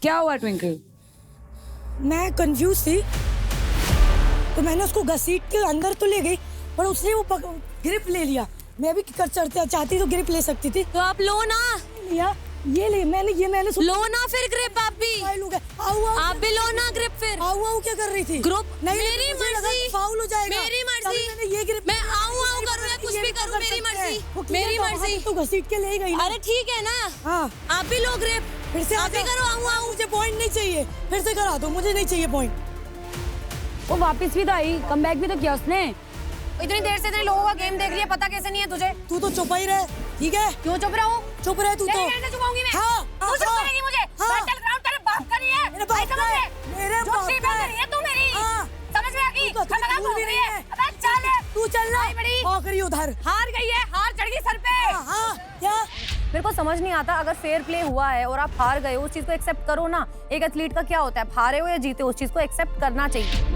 Speaker 1: क्या हुआ ट्विंकल?
Speaker 12: मैं कंफ्यूज थी, तो मैंने उसको घसीट के अंदर तो ले गई, पर उसने वो ग्रिप ले लिया। मैं भी कर चढ़ते चाहती तो ग्रिप ले सकती थी।
Speaker 15: तो आप लो ना।
Speaker 12: लिया, ये मैंने
Speaker 15: लो ना फिर ग्रिप आप भी। आप भी लो ना ग्रिप फिर।
Speaker 12: आऊ क्या कर रही थी?
Speaker 15: ग्रुप
Speaker 12: मेरी मर्जी, फाउल हो जाएगा।
Speaker 15: मेरी मर्जी।
Speaker 12: मैंने ये ग्रिप,
Speaker 15: मैं आऊं करूं या कुछ भी करूं, मेरी मर्जी। मेरी मर्जी।
Speaker 12: तो घसीट के ले गई।
Speaker 15: अरे ठीक है ना।
Speaker 12: हाँ,
Speaker 15: आप भी लो ग्रिप।
Speaker 12: फिर से
Speaker 15: आप भी करो। आऊं।
Speaker 12: मुझे पॉइंट नहीं चाहिए, फिर से करा दो, मुझे नहीं चाहिए पॉइंट।
Speaker 6: वो वापस भी तो आई, कमबैक भी तो किया उसने।
Speaker 15: इतनी देर से इतने लोगों का गेम देख लिया, पता कैसे नहीं है तुझे?
Speaker 12: तू तो चुप ही रहे, ठीक है?
Speaker 15: क्यों चुप रहूं?
Speaker 12: चुप रहे तू तो।
Speaker 15: कैसे चुपाऊंगी मैं?
Speaker 12: हाँ,
Speaker 15: तू चुप करेगी मुझे? बैटल ग्राउंड तेरे बाप का नहीं है।
Speaker 12: मेरे बाप का है। मेरे बाप का
Speaker 15: है तू मेरी। समझ में आ गई?
Speaker 12: मजाक बोल रही है।
Speaker 15: अबे चल
Speaker 12: तू चल ना।
Speaker 15: बड़ी
Speaker 12: आखिरी उधर
Speaker 15: हार गई है, हार चढ़ गई सर पे।
Speaker 12: हाँ, क्या?
Speaker 15: मेरे को समझ नहीं आता, अगर फेयर प्ले हुआ है और आप हार गए हो, उस चीज को एक्सेप्ट करो ना। एक एथलीट का क्या होता है, हारे हो या जीते हो, उस चीज को एक्सेप्ट करना चाहिए।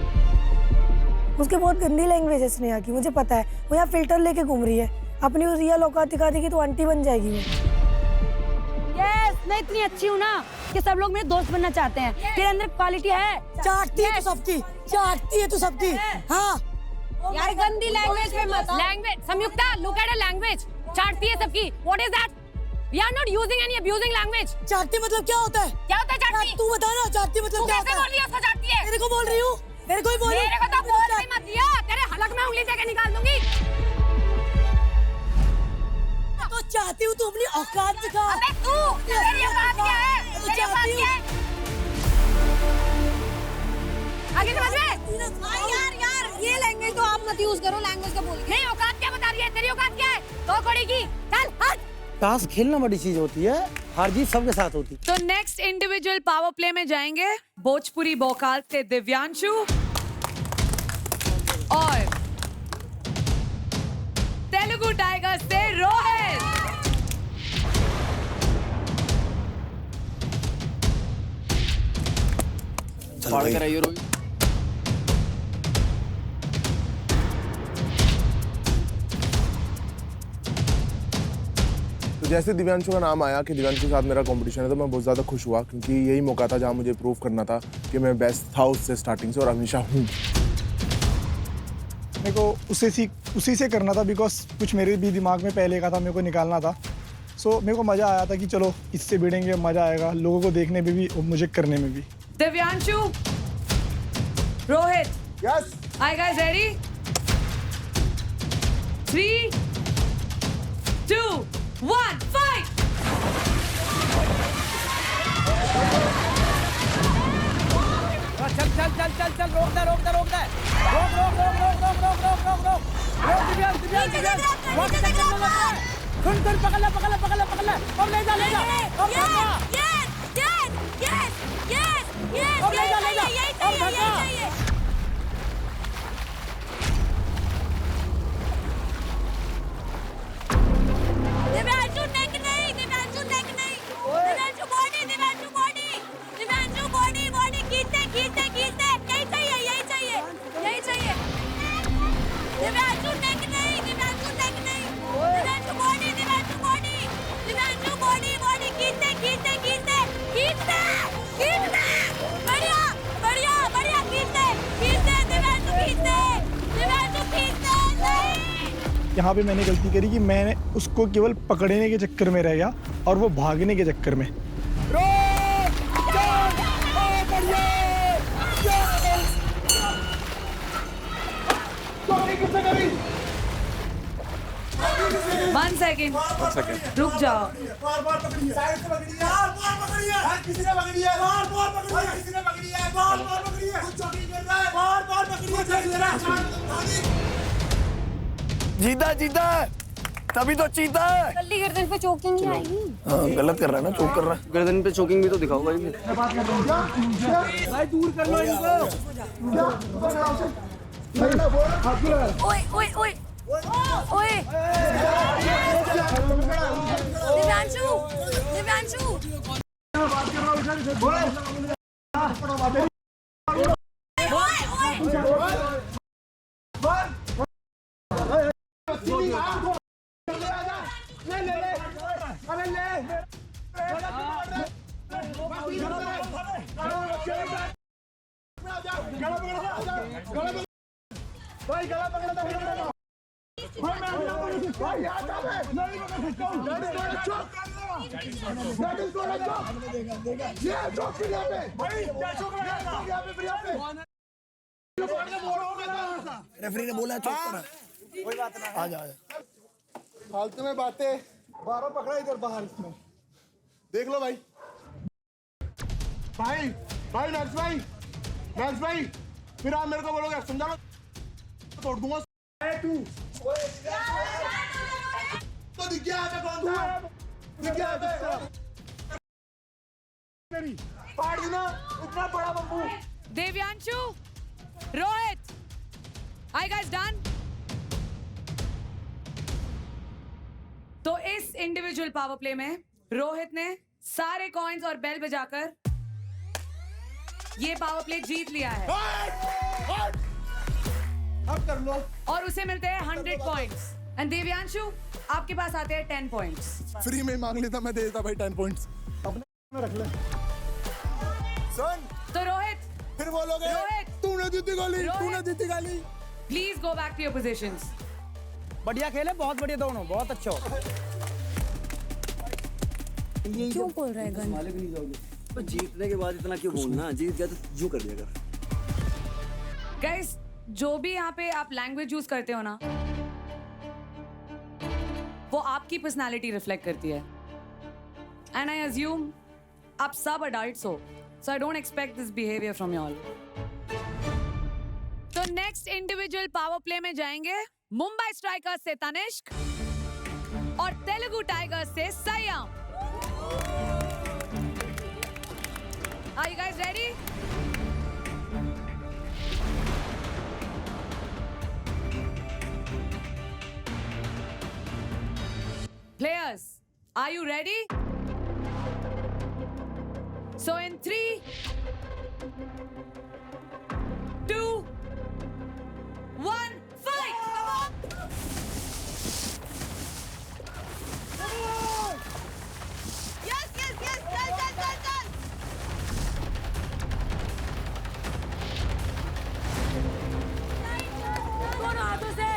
Speaker 12: उसके बहुत गंदी लैंग्वेज है स्नेहा की, मुझे पता है। वो यहाँ फिल्टर लेके घूम रही है, अपनी उस रियल औकात दिखा देगी तो आंटी बन जाएगी वो।
Speaker 6: मैं इतनी अच्छी हूँ ना कि सब लोग मेरे दोस्त बनना चाहते हैं। तेरे अंदर क्वालिटी है।
Speaker 12: चाटती है तो सबकी, चाटती है तो सबकी। हाँ
Speaker 15: यार गंदी लैंग्वेज पे मत। Language Samyukta, look at the language. चाटती है सबकी। What is that? We are not using any abusing language.
Speaker 12: चाटती मतलब क्या होता है?
Speaker 15: क्या होता है चाटती?
Speaker 12: तू बता ना, चाटती मतलब क्या होता है?
Speaker 15: तू कैसे बोल रही है उसको चाटती है?
Speaker 12: तेरे को बोल रही हूँ, तेरे को ही बोल रही हूँ।
Speaker 15: मेरे को तो बोल भी मत दिया, तेरे हलक में उंगली देके निकाल दूंगी।
Speaker 12: तो चाहती हूँ तू अपनी औकात दिखा।
Speaker 15: अबे तू, तेरी औकात क्या है? तेरी औकात क्या है? आगे समझ में? यार ये लैंग्वेज तो आप मत यूज करो, लैंग्वेज का बोल। नहीं, औकात क्या बता रही है? तेरी औकात क्या है? तो कोड़ी की चल हट।
Speaker 11: टास्क खेलना बड़ी चीज होती है, हार जीत सबके साथ होती है।
Speaker 1: तो नेक्स्ट इंडिविजुअल पावर प्ले में जाएंगे भोजपुरी भोकाल से दिव्यांशु और तेलुगु टाइगर से रोहित।
Speaker 7: फाड़ कर आइए रोहित।
Speaker 14: तो जैसे दिव्यांशु का नाम आया कि दिव्यांशु के साथ मेरा कंपटीशन है, तो मैं बहुत ज़्यादा खुश हुआ, क्योंकि यही मौका था जहां मुझे प्रूव करना था कि मैं बेस्ट था उससे स्टार्टिंग से और हमेशा हूँ।
Speaker 3: मेरे को उसी से करना था, बिकॉज कुछ मेरे भी दिमाग में पहले का था, मेरे को निकालना था। सो मेरे को मज़ा आया था कि चलो इससे भिड़ेंगे, मज़ा आएगा लोगों को देखने में भी और मुझे करने में भी।
Speaker 1: Divyanshu, Rohit,
Speaker 14: yes,
Speaker 1: Are you guys ready? 3, 2, 1, fight!
Speaker 11: चल रोक दे रोक सुन पकड़ ले और ले जा और
Speaker 15: दिव्यांशु नेक नहीं, दिव्यांशु बॉडी खींचते यही चाहिए। दिव्यांशु नेक नहीं, दिव्यांशु बॉडी खींचते बढ़िया खींचते दिव्यांशु नहीं।
Speaker 3: यहाँ पे मैंने गलती करी कि मैंने उसको केवल पकड़ने के चक्कर में रह गया और वो भागने के चक्कर में।
Speaker 1: One second. सेकेंड रुक जाओ।
Speaker 13: जीता जीता तभी तो जीता है।
Speaker 9: जल्दी गर्दन पे चोकिंग ही आएगी।
Speaker 13: हाँ, गलत कर रहा है ना, चोक कर रहा है।
Speaker 7: गर्दन पे चोकिंग भी तो दिखाओ भाई।
Speaker 11: भाई दूर कर लो इनको।
Speaker 15: ओए ओए ओए ओए दिव्यांशु दिव्यांशु
Speaker 13: रेफरी ने बोला चोक करा। कोई बात ना, आ जा।
Speaker 14: फालतू में बातें। 12 पकड़ा इधर बाहर इसमें। देख लो भाई। भाई मैक्स भाई फिर आप मेरे को बोलोगे समझा लो तोड़ दूंगा तू। तो दिख गया है कौन था? दिख गया है मेरी फाड़ देना इतना बड़ा bamboo.
Speaker 1: Devyanshu, Rohit, are you guys done? तो इस इंडिविजुअल पावर प्ले में रोहित ने सारे कॉइन्स और बेल बजाकर ये पावर प्ले जीत लिया है।
Speaker 14: अब कर लो।
Speaker 1: और उसे मिलते हैं 100 पॉइंट्स। एंड देव्यांशु, आपके पास आते हैं 10 पॉइंट्स।
Speaker 14: फ्री में मांग लेता, मैं दे देता भाई 10 पॉइंट्स। अपने में रख ले। सुन
Speaker 1: तो रोहित,
Speaker 14: फिर बोलोगे तूने जीती गाली।
Speaker 1: Please go back to your positions.
Speaker 11: बढ़िया खेले, बहुत बढ़िया दोनों, बहुत अच्छा।
Speaker 2: क्यों बोल रहे हैं गन?
Speaker 4: तो जीतने के बाद इतना क्यों बोलना? जीत गया तो जो कर दिया कर।
Speaker 1: गाइस, जो भी यहाँ पे आप लैंग्वेज यूज करते हो ना, वो आपकी पर्सनालिटी रिफ्लेक्ट करती है। एंड आई अज्यूम आप सब अडल्ट्स हो, so I don't expect this behaviour from you all. तो नेक्स्ट इंडिविजुअल पावर प्ले में जाएंगे मुंबई स्ट्राइकर्स से तनिष्क और तेलुगु टाइगर्स से सयम। Are you guys ready? Players, are you ready? So in 3, 2, 1, fight!
Speaker 15: Yes yes yes चल चल चल चल दोनों हाथों से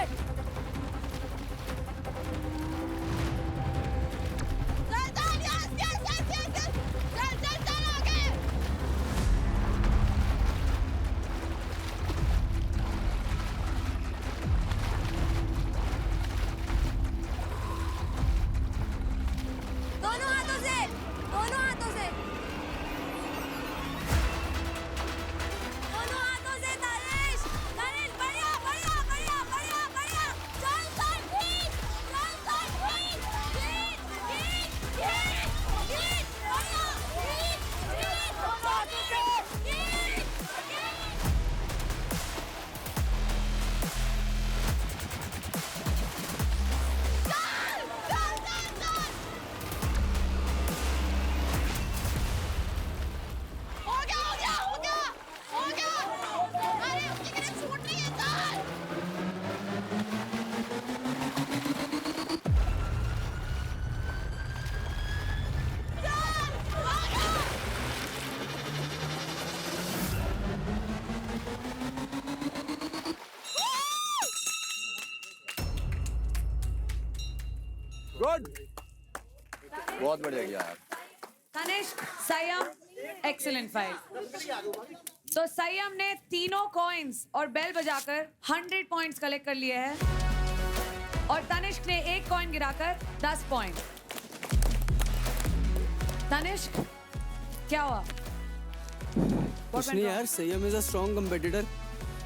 Speaker 15: चल चल यस यस यस यस चल चल चल आगे दोनों हाथों से दोनों हाथों से दोनों हाथों से नरेश नरेश बढ़िया बढ़िया बढ़िया बढ़िया बढ़िया चल चल ठीक चल चल ठीक ठीक ठीक ठीक ठीक बढ़िया ठीक ठीक दोनों हाथों से ठीक हो गया अरे उसकी ग्रिप छूट रही है चल
Speaker 8: गुड, बहुत बढ़िया किया यार।
Speaker 1: तनिष्क, सयम, एक्सीलेंट फाइट। तो सयम ने तीनों कॉइन्स और बेल बजाकर 100 पॉइंट्स कलेक्ट कर लिए हैं। और तनिष्क ने 1 कॉइन गिराकर 10 पॉइंट। तनिष्क, क्या हुआ?
Speaker 7: कुछ नहीं यार, संयम इज अ स्ट्रॉन्ग कंपेटिटर।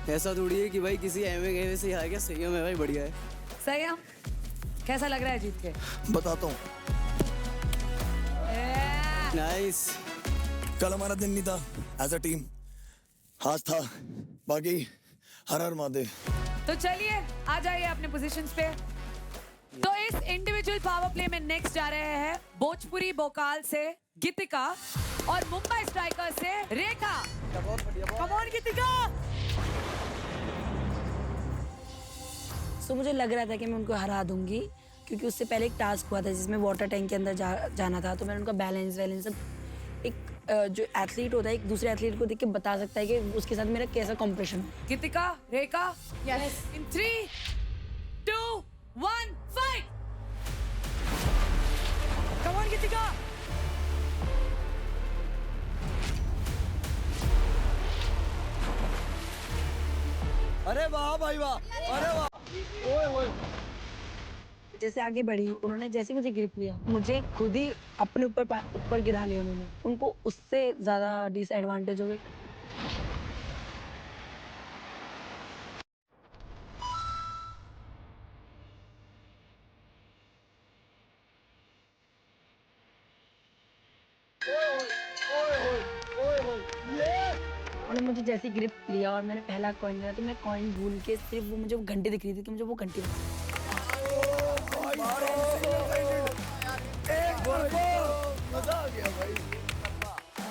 Speaker 7: ऐसा थोड़ी है कि भाई किसी एमए गए से आ गया। संयम है भाई, बढ़िया है।
Speaker 1: संयम, कैसा लग रहा है जीत के?
Speaker 13: बताता हूँ।
Speaker 7: नाइस।
Speaker 13: कल हमारा दिन नहीं था एज अ टीम, आज था। बाकी हर हर महादेव।
Speaker 1: तो चलिए आ जाइए अपने पोजीशंस पे। तो इस इंडिविजुअल पावर प्ले में नेक्स्ट जा रहे हैं भोजपुरी बोकाल से गीतिका और मुंबई स्ट्राइकर से रेखा। कम ऑन गीतिका।
Speaker 6: सो मुझे लग रहा था कि मैं उनको हरा दूंगी, क्योंकि उससे पहले एक टास्क हुआ था जिसमें वाटर टैंक के अंदर जाना था। तो मैंने उनका बैलेंस सब एक जो एथलीट होता है एक दूसरे एथलीट को देख के बता सकता है कि उसके साथ मेरा कैसा कॉम्पिटिशन है।
Speaker 1: Geetika, Rekha, yes, in 3, 2, 1, fight. Come on Geetika.
Speaker 13: अरे वाह भाई वाह, अरे वाह। ओए ओए।
Speaker 6: जैसे आगे बढ़ी, उन्होंने जैसे मुझे ग्रिप लिया, मुझे खुद ही अपने ऊपर गिरा लिया उन्होंने। उनको उससे ज्यादा डिसएडवांटेज हो गई। उन्होंने मुझे जैसी ग्रिप लिया और मैंने पहला कॉइन लिया, तो मैं कॉइन भूल के सिर्फ वो मुझे घंटे दिख रही थी कि मुझे वो घंटी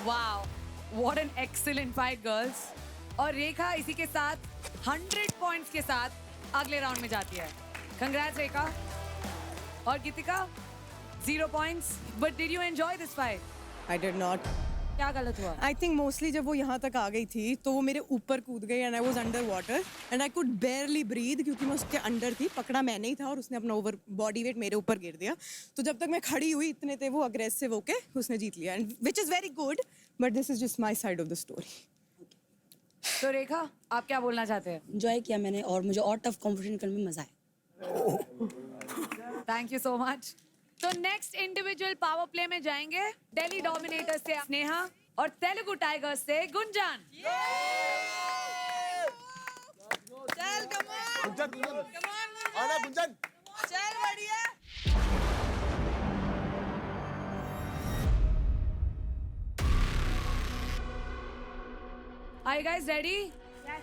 Speaker 1: wow, what an excellent fight girls. और रेखा इसी के साथ 100 पॉइंट्स के साथ अगले राउंड में जाती है। कंग्रेट्स रेखा। और गीतिका 0 points, but did you enjoy this fight?
Speaker 10: I did not.
Speaker 1: क्या गलत हुआ?
Speaker 10: आई थिंक मोस्टली जब वो यहाँ तक आ गई थी तो वो मेरे ऊपर कूद गई and I was under water and I could barely breathe, क्योंकि मैं उसके अंडर थी। पकड़ा मैंने ही था और उसने अपना ओवर बॉडी वेट मेरे ऊपर गिर दिया। तो जब तक मैं खड़ी हुई इतने थे वो अग्रेसिव होके उसने जीत लिया, and which is very good, but this is just my side of the story.
Speaker 1: तो रेखा, आप क्या बोलना चाहते हैं?
Speaker 6: एंजॉय किया मैंने और मुझे और टफ कॉम्पिटिशन करने में मजा आया।
Speaker 1: Thank you so much. तो नेक्स्ट इंडिविजुअल पावर प्ले में जाएंगे दिल्ली डोमिनेटर्स से स्नेहा और तेलुगु टाइगर्स से गुंजन।
Speaker 14: चल गुंजन,
Speaker 10: चल बढ़िया।
Speaker 1: Are you guys ready? Yes.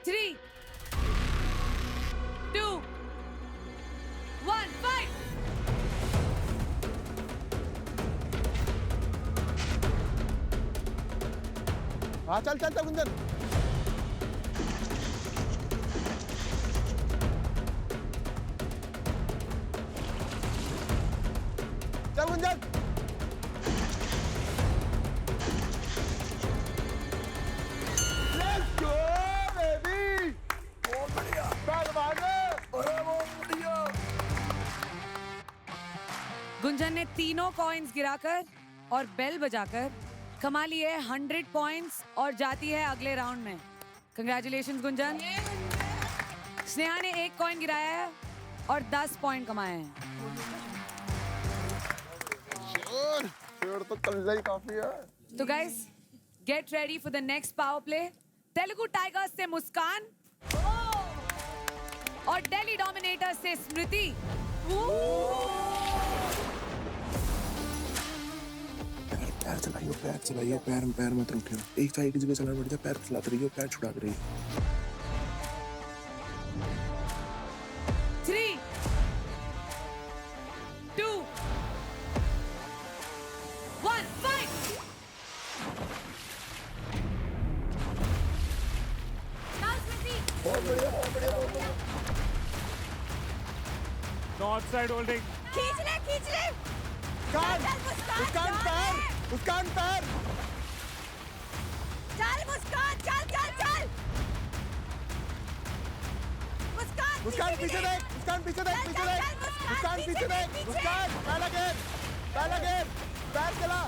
Speaker 1: 3, 2, 1, fight!
Speaker 14: हाँ चल चल चल गुंजन। चल गुंजन। Let's go baby। बहुत बढ़िया। पहलवान। अरे बहुत बढ़िया।
Speaker 1: गुंजन ने तीनों कॉइन्स गिराकर और बेल बजाकर कमा लिए 100 पॉइंट्स और जाती है अगले राउंड में। कंग्रेचुलेशंस गुंजन। स्नेहा ने 1 कॉइन गिराया है और 10 पॉइंट कमाए हैं।
Speaker 14: शेर तो कल्ला ही काफी है।
Speaker 1: तो guys, get ready for the next power play. Telugu tigers से मुस्कान और दिल्ली डोमिनेटर्स से स्मृति।
Speaker 14: पैर चलाइए, पैर मत रुकियो। एक साइड की जगह चलना पड़ जाए, पैर फैलाते रहिए, पैर छुड़ाते रहिए।
Speaker 1: 3, 2, 1, fight!
Speaker 14: बहुत बढ़िया, बहुत बढ़िया, बहुत बढ़िया।
Speaker 16: North side holding.
Speaker 15: खींच ले, खींच ले।
Speaker 14: मुस्कान पैर, मुस्कान पैर।
Speaker 15: चल मुस्कान, चल चल चल।
Speaker 14: मुस्कान पीछे देख, मुस्कान पीछे देख, पीछे देख, मुस्कान पीछे देख, मुस्कान पहला गेम, पैर चला।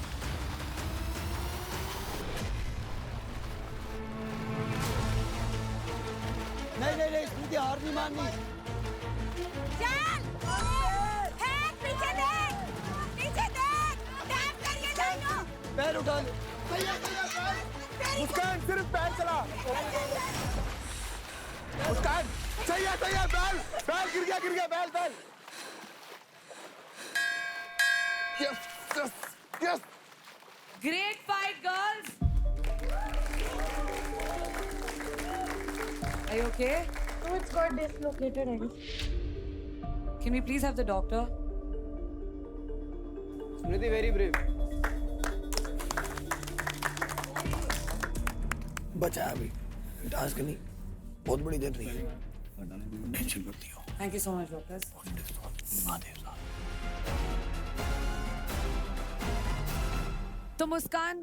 Speaker 13: नहीं स्मृति, हार नहीं माननी।
Speaker 15: चल है पीछे देख टैप करिए दोनों
Speaker 8: पैर उठा ले। मुस्कान सिर्फ पैर चला। मुस्कान सही है बैल गिर गया बैल। Yes
Speaker 1: Great fight, girls. Are you okay?
Speaker 12: Oh, it's got dislocated, I guess.
Speaker 1: Can we please have the doctor?
Speaker 7: Smriti, very brave.
Speaker 13: बचा अभी टास्क नहीं बहुत बड़ी देर नहीं है टेंशन करती हो
Speaker 1: Thank you so much, doctors.
Speaker 13: Mahadev साहब
Speaker 1: तो मुस्कान,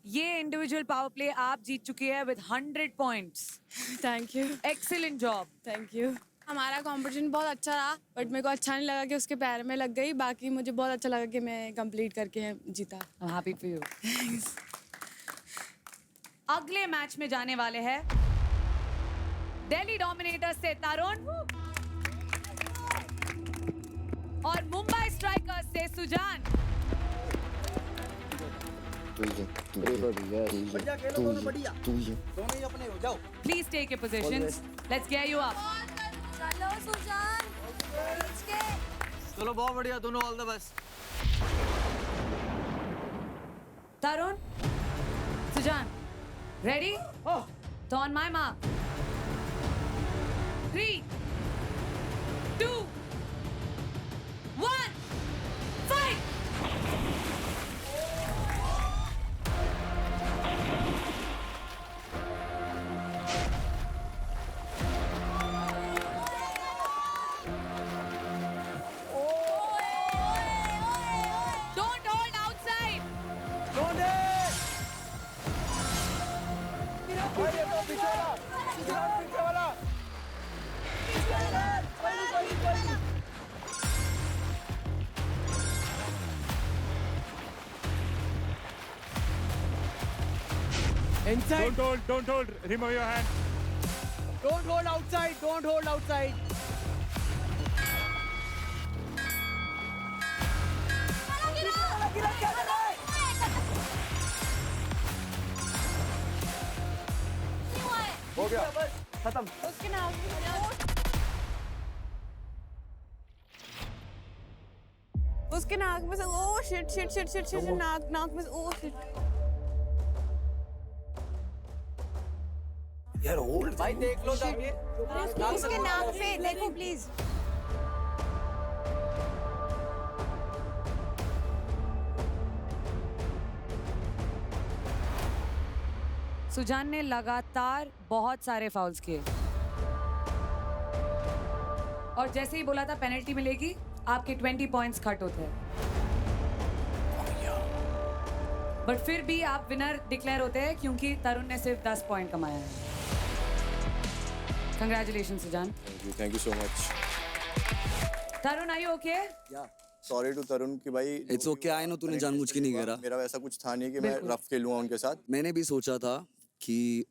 Speaker 1: ये इंडिविजुअल पावर प्ले आप जीत चुकी है with 100 points.
Speaker 5: Thank you.
Speaker 1: Excellent job.
Speaker 5: Thank you. हमारा कंपटीशन बहुत अच्छा रहा, बट मेरे को अच्छा नहीं लगा कि उसके पैर में लग गई। बाकी मुझे बहुत अच्छा लगा कि मैं कंप्लीट करके जीता।
Speaker 1: I'm happy for you. अगले मैच में जाने वाले हैं दिल्ली डोमिनेटर्स से तरुण और मुंबई स्ट्राइकर्स से Sujan. Please take your positions. Let's get you up.
Speaker 15: चलो सुजान खींच के
Speaker 7: चलो बहुत बढ़िया दोनों all the best.
Speaker 1: Tarun, Sujan, ready? तो on my mark. 3, 2, 1, fight! Don't hold outside.
Speaker 7: Inside.
Speaker 16: Don't hold. Remove your hand.
Speaker 7: Don't hold outside.
Speaker 8: हो गया
Speaker 7: खत्म।
Speaker 5: उसके नाम उसके नाक में से ओ शिट नाक में से ओ शिट।
Speaker 13: यार होल्ड
Speaker 7: भाई देख लो जाके
Speaker 15: उसके नाक पे देखो प्लीज।
Speaker 1: सुजान ने लगातार बहुत सारे फाउल्स किए और जैसे ही बोला था पेनल्टी मिलेगी, आपके 20 पॉइंट्स कट होते हैं, बट फिर भी आप विनर डिक्लेयर होते हैं क्योंकि तरुण ने सिर्फ 10 पॉइंट कमाया है। Congratulation Sujan.
Speaker 8: Thank you so much.
Speaker 1: Tarun, are you okay?
Speaker 17: Sorry to Tarun कि भाई
Speaker 18: इट्स ओके, आई नो तूने जानबूझ के नहीं करा।
Speaker 17: मेरा वैसा कुछ था नहीं कि मैं रफ खेलूंगा उनके साथ।
Speaker 18: मैंने भी सोचा था कि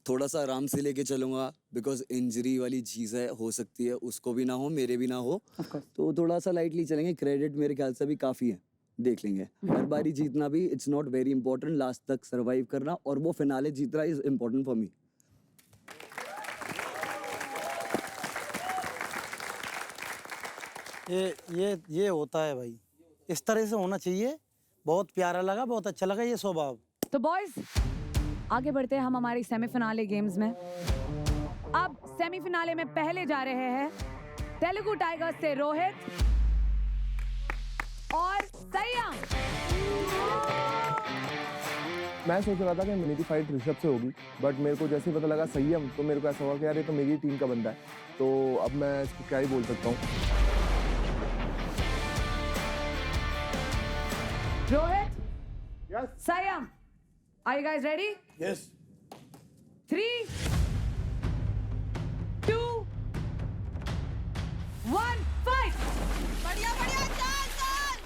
Speaker 18: थोड़ा सा आराम से लेके चलूंगा बिकॉज इंजरी वाली चीज़ है, हो सकती है उसको भी ना हो मेरे भी ना हो, तो थोड़ा सा लाइटली चलेंगे। क्रेडिट मेरे ख्याल से भी काफ़ी है, देख लेंगे। हर बारी जीतना भी it's not very important, last तक सरवाइव करना और वो फिनाले जीतना इज इम्पोर्टेंट फॉर मी।
Speaker 11: ये होता है भाई, इस तरह से होना चाहिए। बहुत प्यारा लगा, बहुत अच्छा लगा ये स्वभाव।
Speaker 1: तो बॉयज आगे बढ़ते हैं हम हमारी सेमीफिनाले गेम्स में। अब सेमीफिनाले में पहले जा रहे हैं तेलुगु टाइगर्स से रोहित और संयम।
Speaker 14: मैं सोच रहा था कि मेरी फाइट ऋषभ से होगी, बट मेरे को जैसे पता लगा संयम, तो मेरे को ऐसा हुआ कि यार ये तो मेरी टीम का बंदा है, तो अब मैं इसको क्या ही बोल सकता हूँ।
Speaker 1: रोहित, संयम, are you guys ready?
Speaker 11: Yes.
Speaker 1: 3, 2, 1, fight!
Speaker 15: बढ़िया बढ़िया चल चल।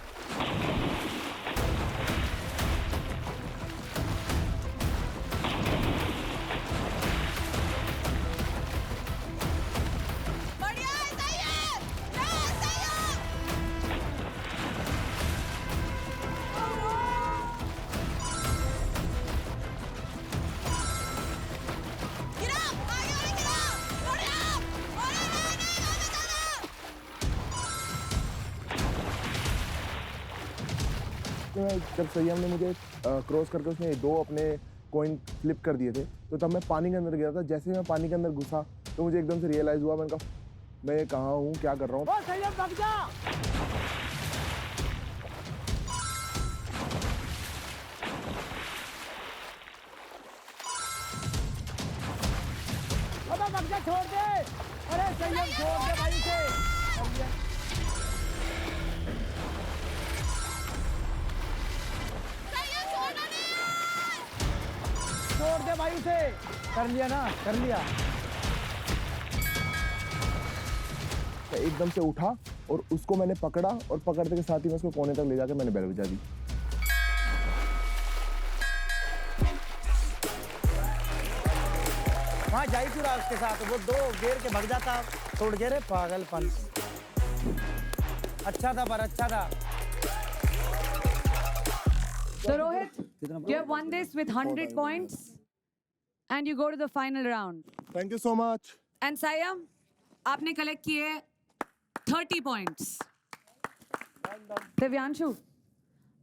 Speaker 15: बढ़िया सही है।
Speaker 14: में जब संयम ने मुझे क्रॉस करके उसने 2 अपने कॉइन फ्लिप कर दिए थे, तो तब मैं पानी के अंदर गया था। जैसे ही मैं पानी के अंदर घुसा तो मुझे एकदम से रियलाइज़ हुआ, मैंने कहा मैं कहाँ हूँ, क्या कर रहा हूँ।
Speaker 15: छोड़ दे, अरे संयम छोड़ दे भाई से। छोड़ दे भाई से। कर लिया ना, कर लिया।
Speaker 14: मैं एकदम से उठा और उसको मैंने पकड़ा और पकड़ते के साथ ही मैं उसको कोने तक ले जाकर मैंने बेल बजा दी।
Speaker 11: वहाँ जाई क्यों रहा उसके साथ, वो 2 गेर के भाग जाता, तोड़ के रे पागलपन। अच्छा था पर अच्छा था।
Speaker 1: So Rohit, you have won this with 100 points and you go to the final round.
Speaker 14: Thank you so much.
Speaker 1: And Sayam, आपने कलेक्ट किए 30 points. दिव्यांशु,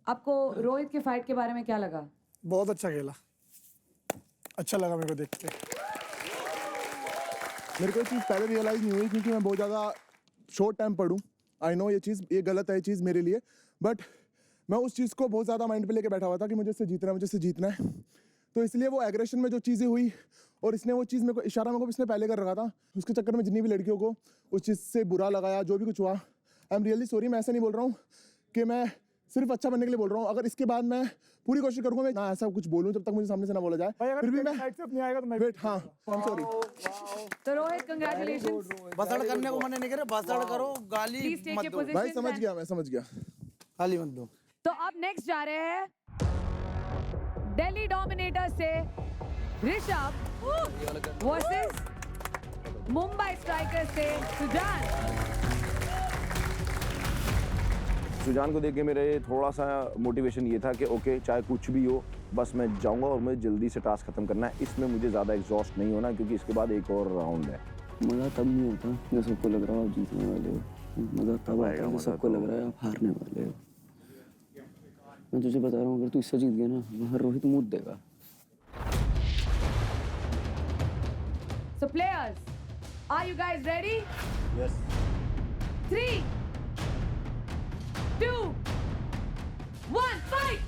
Speaker 1: आपको रोहित के फाइट के बारे में क्या लगा?
Speaker 3: बहुत अच्छा खेला, अच्छा लगा मेरे को देख के।
Speaker 14: मेरे को ये चीज़ पहले रियलाइज़ नहीं हुई क्योंकि मैं बहुत ज़्यादा शॉर्ट टाइम पढ़ूँ। आई नो ये गलत है ये चीज़ मेरे लिए, बट मैं उस चीज़ को बहुत ज़्यादा माइंड पे लेके बैठा हुआ था कि मुझे इससे जीतना है, मुझे इससे जीतना है। तो इसलिए वो एग्रेशन में जो चीज़ें हुई और इसने वो चीज़ मेरे को इशारा मेरे को इसने पहले कर रखा था, उसके चक्कर में जितनी भी लड़कियों को उस चीज़ से बुरा लगाया, जो भी कुछ हुआ, आई एम रियली सॉरी। मैं ऐसा नहीं बोल रहा हूँ कि मैं सिर्फ अच्छा बनने के लिए बोल रहा हूँ। अगर इसके बाद मैं पूरी कोशिश करूँगा मैं ना ऐसा कुछ बोलूँ जब तक मुझे सामने से ना बोला जाए, फिर भी मैं नहीं आएगा तो मैं वेट। हाँ, आई एम सॉरी।
Speaker 1: तो रोहित, कंग्रेचुलेशंस।
Speaker 11: बसड़ करने को मना नहीं करे, बसड़ करो, गाली मत दो।
Speaker 14: भाई समझ गया, मैं समझ गया,
Speaker 11: गाली मत दो।
Speaker 1: तो अब नेक्स्ट जा रहे हैं दिल्ली डोमिनेटर से ऋषभ वर्सेस मुंबई स्ट्राइकर से सुजान।
Speaker 8: सुजान को देख के मेरे थोड़ा सा मोटिवेशन ये था कि ओके चाहे कुछ भी हो बस मैं जाऊंगा और मुझे जल्दी से टास्क खत्म करना है। इसमें मुझे ज़्यादा एग्जॉस्ट नहीं होना क्योंकि इसके बाद एक और राउंड है।
Speaker 7: मज़ा तब नहीं होता जब सबको लग रहा है आप जीतने वाले हो। मज़ा तब आएगा जब सबको लग रहा है आप हारने वाले हो। मैं तुझे बता रहा हूँ, अगर तू इससे जीत गया ना, वहाँ रोहित मूत देगा।
Speaker 1: So players, are you guys ready?
Speaker 14: Yes.
Speaker 1: 3, 2, 1, fight!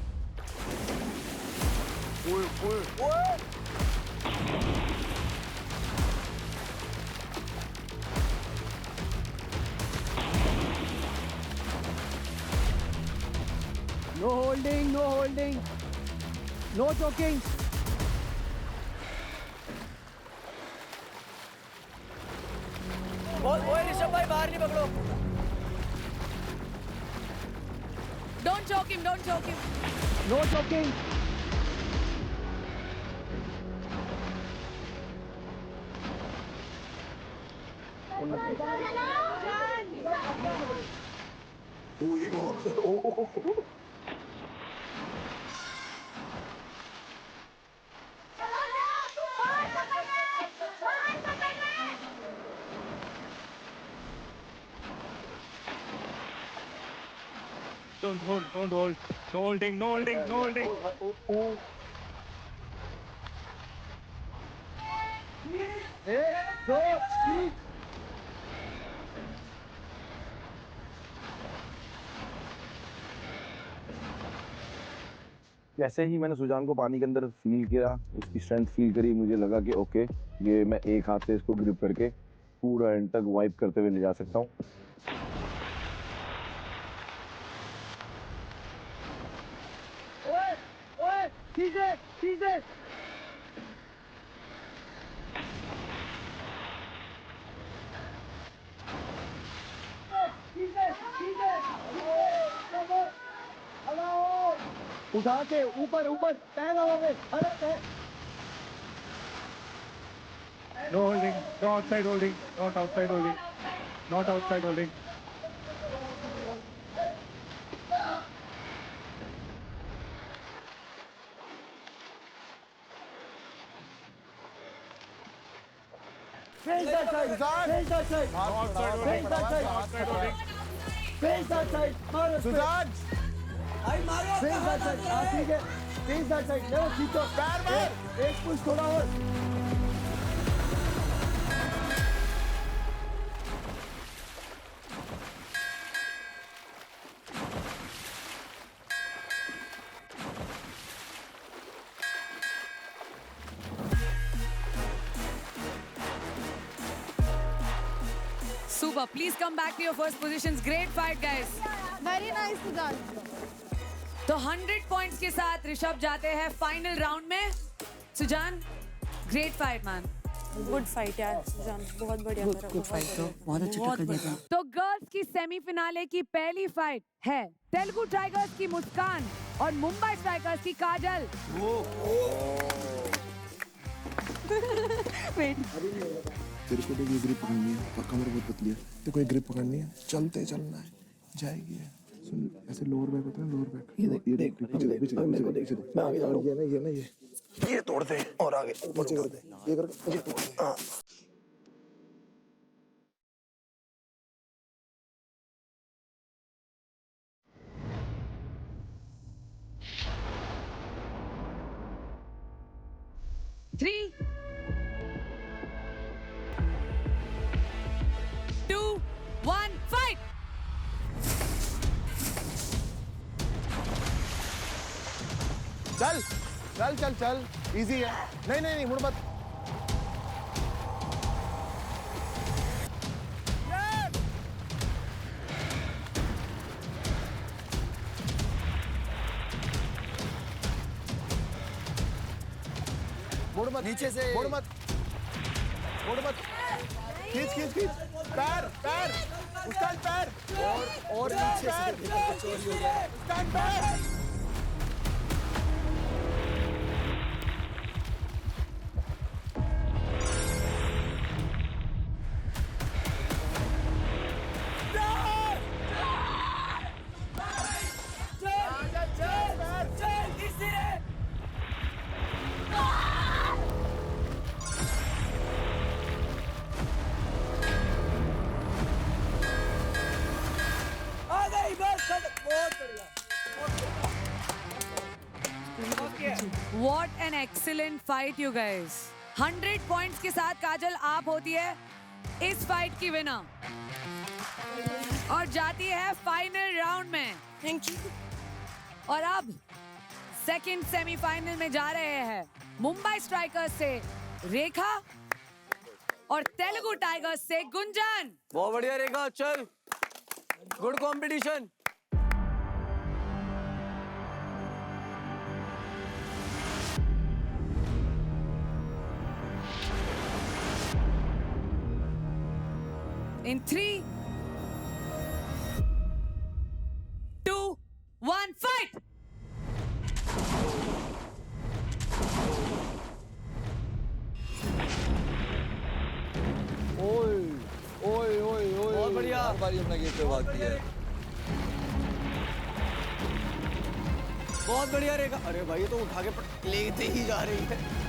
Speaker 15: No holding, no holding, no choking.
Speaker 11: ओए ऋषभ भाई बाहर नहीं पकड़ो।
Speaker 1: Don't choke him, don't choke him.
Speaker 15: No choking.
Speaker 16: Don't hold. No holding, no holding, no holding.
Speaker 8: जैसे ही मैंने सुजान को पानी के अंदर फील किया, उसकी स्ट्रेंथ फील करी, मुझे लगा कि ओके ये मैं एक हाथ से इसको ग्रिप करके पूरा एंड तक वाइप करते हुए ले जा सकता हूँ।
Speaker 15: उठा के ऊपर ऊपर पैर हवा में, अरे पैर।
Speaker 16: No holding, no outside holding, not outside holding, not outside holding.
Speaker 15: Face that side, face that side,
Speaker 16: Outside holding,
Speaker 15: face that side,
Speaker 16: outside holding.
Speaker 15: face that side, मारो
Speaker 11: सुजान Face that side. हाँ ठीक है. Face that side. ले वो खींचो. एक push थोड़ा और.
Speaker 1: Super. Please come back to your first positions. Great fight, guys.
Speaker 5: Very nice, Sujal.
Speaker 1: तो 100 पॉइंट्स के साथ ऋषभ जाते हैं फाइनल राउंड में. Sujan, great fight man.
Speaker 2: Good fight यार सुजान, बहुत बढ़िया करा.
Speaker 6: गुड फाइट तो बहुत अच्छा टक्कर दिया था.
Speaker 1: तो गर्ल्स की सेमीफिनाले की पहली फाइट है तेलुगु टाइगर्स की मुस्कान और मुंबई स्ट्राइकर्स की काजल.
Speaker 14: तेरे को देखिए ग्रिप पकड़नी है और कमर बहुत पतली है. तेरे को एक ग्रिप पकड़नी है, चलते चलना है, जाएगी है. सुन, ऐसे लोअर बैक होता है, लोअर बैक. ये देख मेरे को देख. मैं आगे जा रहा हूँ. ये तोड़ दे और आगे ऊपर कर दे. ये करके तोड़ दे. हाँ.
Speaker 1: Three, 2, 1, fight!
Speaker 14: चल चल चल चल. इजी है. नहीं नहीं नहीं मुड़ मत. मुड़ मत. नीचे से मुड़ मत. मुड़ मत. खींच खींच खींच. पैर पैर. उसका पैर. और नीचे से. उसका पैर.
Speaker 1: What an excellent fight, you guys. 100 points के साथ काजल आप होती है इस फाइट की विनर और जाती है फाइनल राउंड में.
Speaker 2: Thank you.
Speaker 1: और अब सेकंड सेमीफाइनल में जा रहे हैं मुंबई स्ट्राइकर्स से रेखा और तेलुगु टाइगर्स से गुंजन.
Speaker 18: बहुत बढ़िया रेखा. चल, गुड कंपटीशन.
Speaker 1: In 3, 2, 1, fight!
Speaker 18: बहुत बढ़िया. हर बारी अपना गेट पे भागती है. बहुत बढ़िया रेखा. अरे भाई, ये तो उठा के लेते ही जा रही है.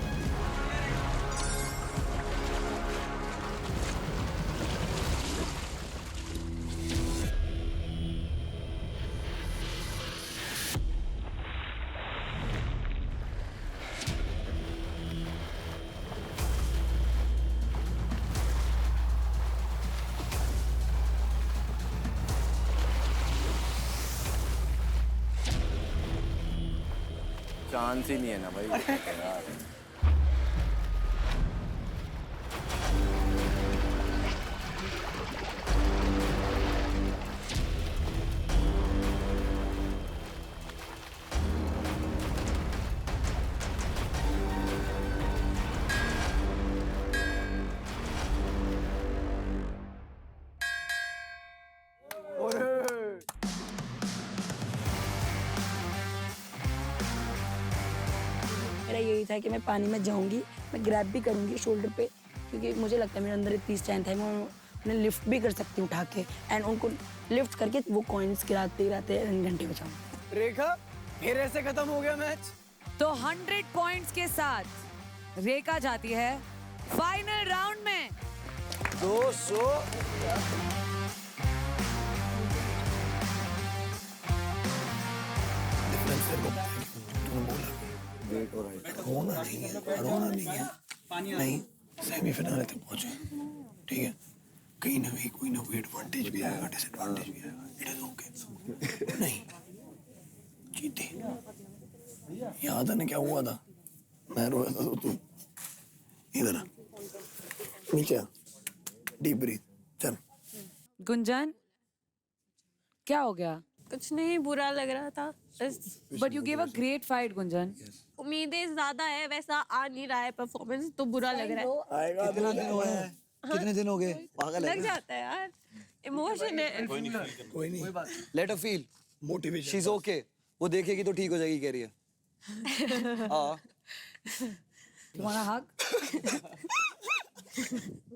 Speaker 18: चांस ही नहीं है ना भाई. यार
Speaker 6: मेरा यही था कि मैं पानी में जाऊंगी, मैं ग्रैब भी करूंगी शोल्डर पे, क्योंकि मुझे लगता है मेरे अंदर इतनी स्ट्रेंथ है, मैं उन्हें लिफ्ट भी कर सकती हूँ उठा के, एंड उनको लिफ्ट करके वो कॉइन्स गिराते गिराते घंटे बचाऊंगी.
Speaker 18: रेखा, फिर ऐसे खत्म हो गया मैच.
Speaker 1: तो 100 पॉइंट्स के साथ रेखा जाती है फाइनल राउंड में.
Speaker 18: 200.
Speaker 13: तूने बोला
Speaker 4: वेट और हाइट
Speaker 13: होना नहीं है, होना नहीं है, नहीं सेमीफाइनल तक पहुंचे, ठीक है, कहीं ना कहीं कोई ना कोई एडवांटेज भी आएगा, डिसएडवांटेज भी आएगा, इट इज ओके। नहीं जीते, याद है ना क्या हुआ था, मैं रोया था तो तू इधर आ, नीचे आ, डीप ब्रीथ, चल।
Speaker 1: गुंजन क्या हो गया?
Speaker 9: कुछ नहीं, बुरा लग रहा था
Speaker 1: but you gave a great fight Gunjan.
Speaker 9: उम्मीदें ज्यादा है, वैसा आ नहीं रहा है परफॉर्मेंस, तो बुरा लग रहा है।
Speaker 13: आएगा,
Speaker 18: कितने दिन हो गए? पागल है
Speaker 9: लग जाता है यार, इमोशन है।
Speaker 13: कोई नहीं,
Speaker 18: let a feel
Speaker 13: motivation,
Speaker 18: she is okay, वो देखेगी तो ठीक हो जाएगी, कह रही है। हाँ
Speaker 1: You want a hug?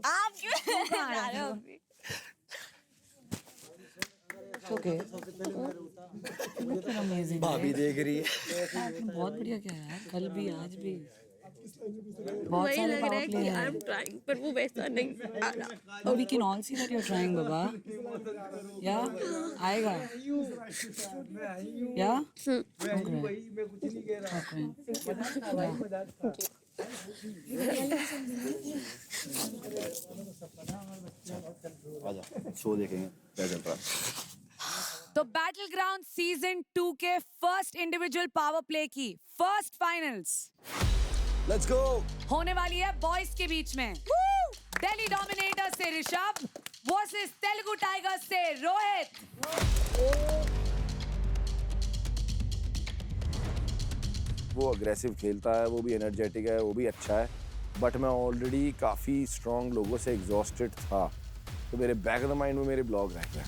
Speaker 9: आप क्यों जा रहे हो अभी?
Speaker 1: Okay. Amazing.
Speaker 18: भाभी देख रही है।
Speaker 1: बहुत बढ़िया क्या यार, कल भी आज भी बहुत
Speaker 9: वही
Speaker 1: सारे
Speaker 9: लग रहा
Speaker 1: power
Speaker 9: है
Speaker 1: play
Speaker 9: कि
Speaker 1: हैं।
Speaker 9: आई एम ट्राइंग, पर वो वैसा नहीं आ रहा।
Speaker 1: Oh, we can all see that you're trying, Baba. Yeah, आएगा। Yeah.
Speaker 4: आजा शो देखेंगे क्या चल रहा है।
Speaker 1: तो बैटल ग्राउंड सीजन 2 के फर्स्ट इंडिविजुअल पावर प्ले की फर्स्ट फाइनल्स
Speaker 18: लेट्स गो
Speaker 1: होने वाली है बॉयज के बीच में। दिल्ली डोमिनेटर से ऋषभ वर्सेस तेलुगु टाइगर्स से रोहित।
Speaker 8: वो अग्रेसिव खेलता है, वो भी एनर्जेटिक है, वो भी अच्छा है, बट मैं ऑलरेडी काफ़ी स्ट्रॉन्ग लोगों से एग्जॉस्टेड था, तो मेरे बैक ऑफ द माइंड में मेरे ब्लॉग रह गया।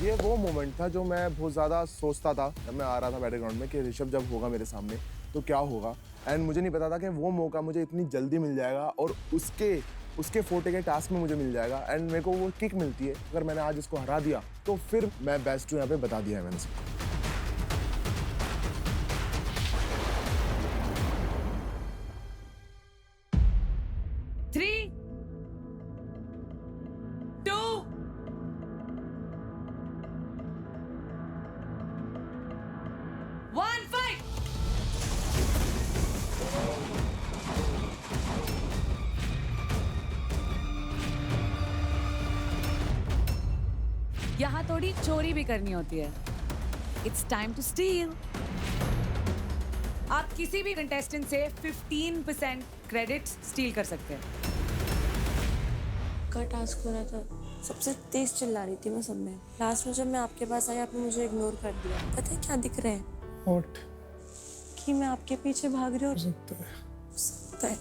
Speaker 14: ये वो मोमेंट था जो मैं बहुत ज़्यादा सोचता था जब मैं आ रहा था बैटल ग्राउंड में कि ऋषभ जब होगा मेरे सामने तो क्या होगा, एंड मुझे नहीं पता था कि वो मौका मुझे इतनी जल्दी मिल जाएगा और उसके फोटे के टास्क में मुझे मिल जाएगा, एंड मेरे को वो किक मिलती है। अगर मैंने आज इसको हरा दिया तो फिर मैं बेस्ट हूँ, यहाँ पे बता दिया है मैंने सबको।
Speaker 1: 3, 2, 1 fight! यहाँ थोड़ी चोरी भी करनी होती है। It's time to steal. आप किसी भी कंटेस्टेंट से 15% क्रेडिट स्टील कर सकते हैं।
Speaker 2: का टास्क हो रहा था, सबसे तेज चिल्ला रही थी मैं सब में। लास्ट में जब मैं आपके पास आई, आपने मुझे इग्नोर कर दिया। पता है क्या दिख रहा है?
Speaker 11: What?
Speaker 2: कि मैं आपके पीछे भाग रही हूँ। हो सकता है।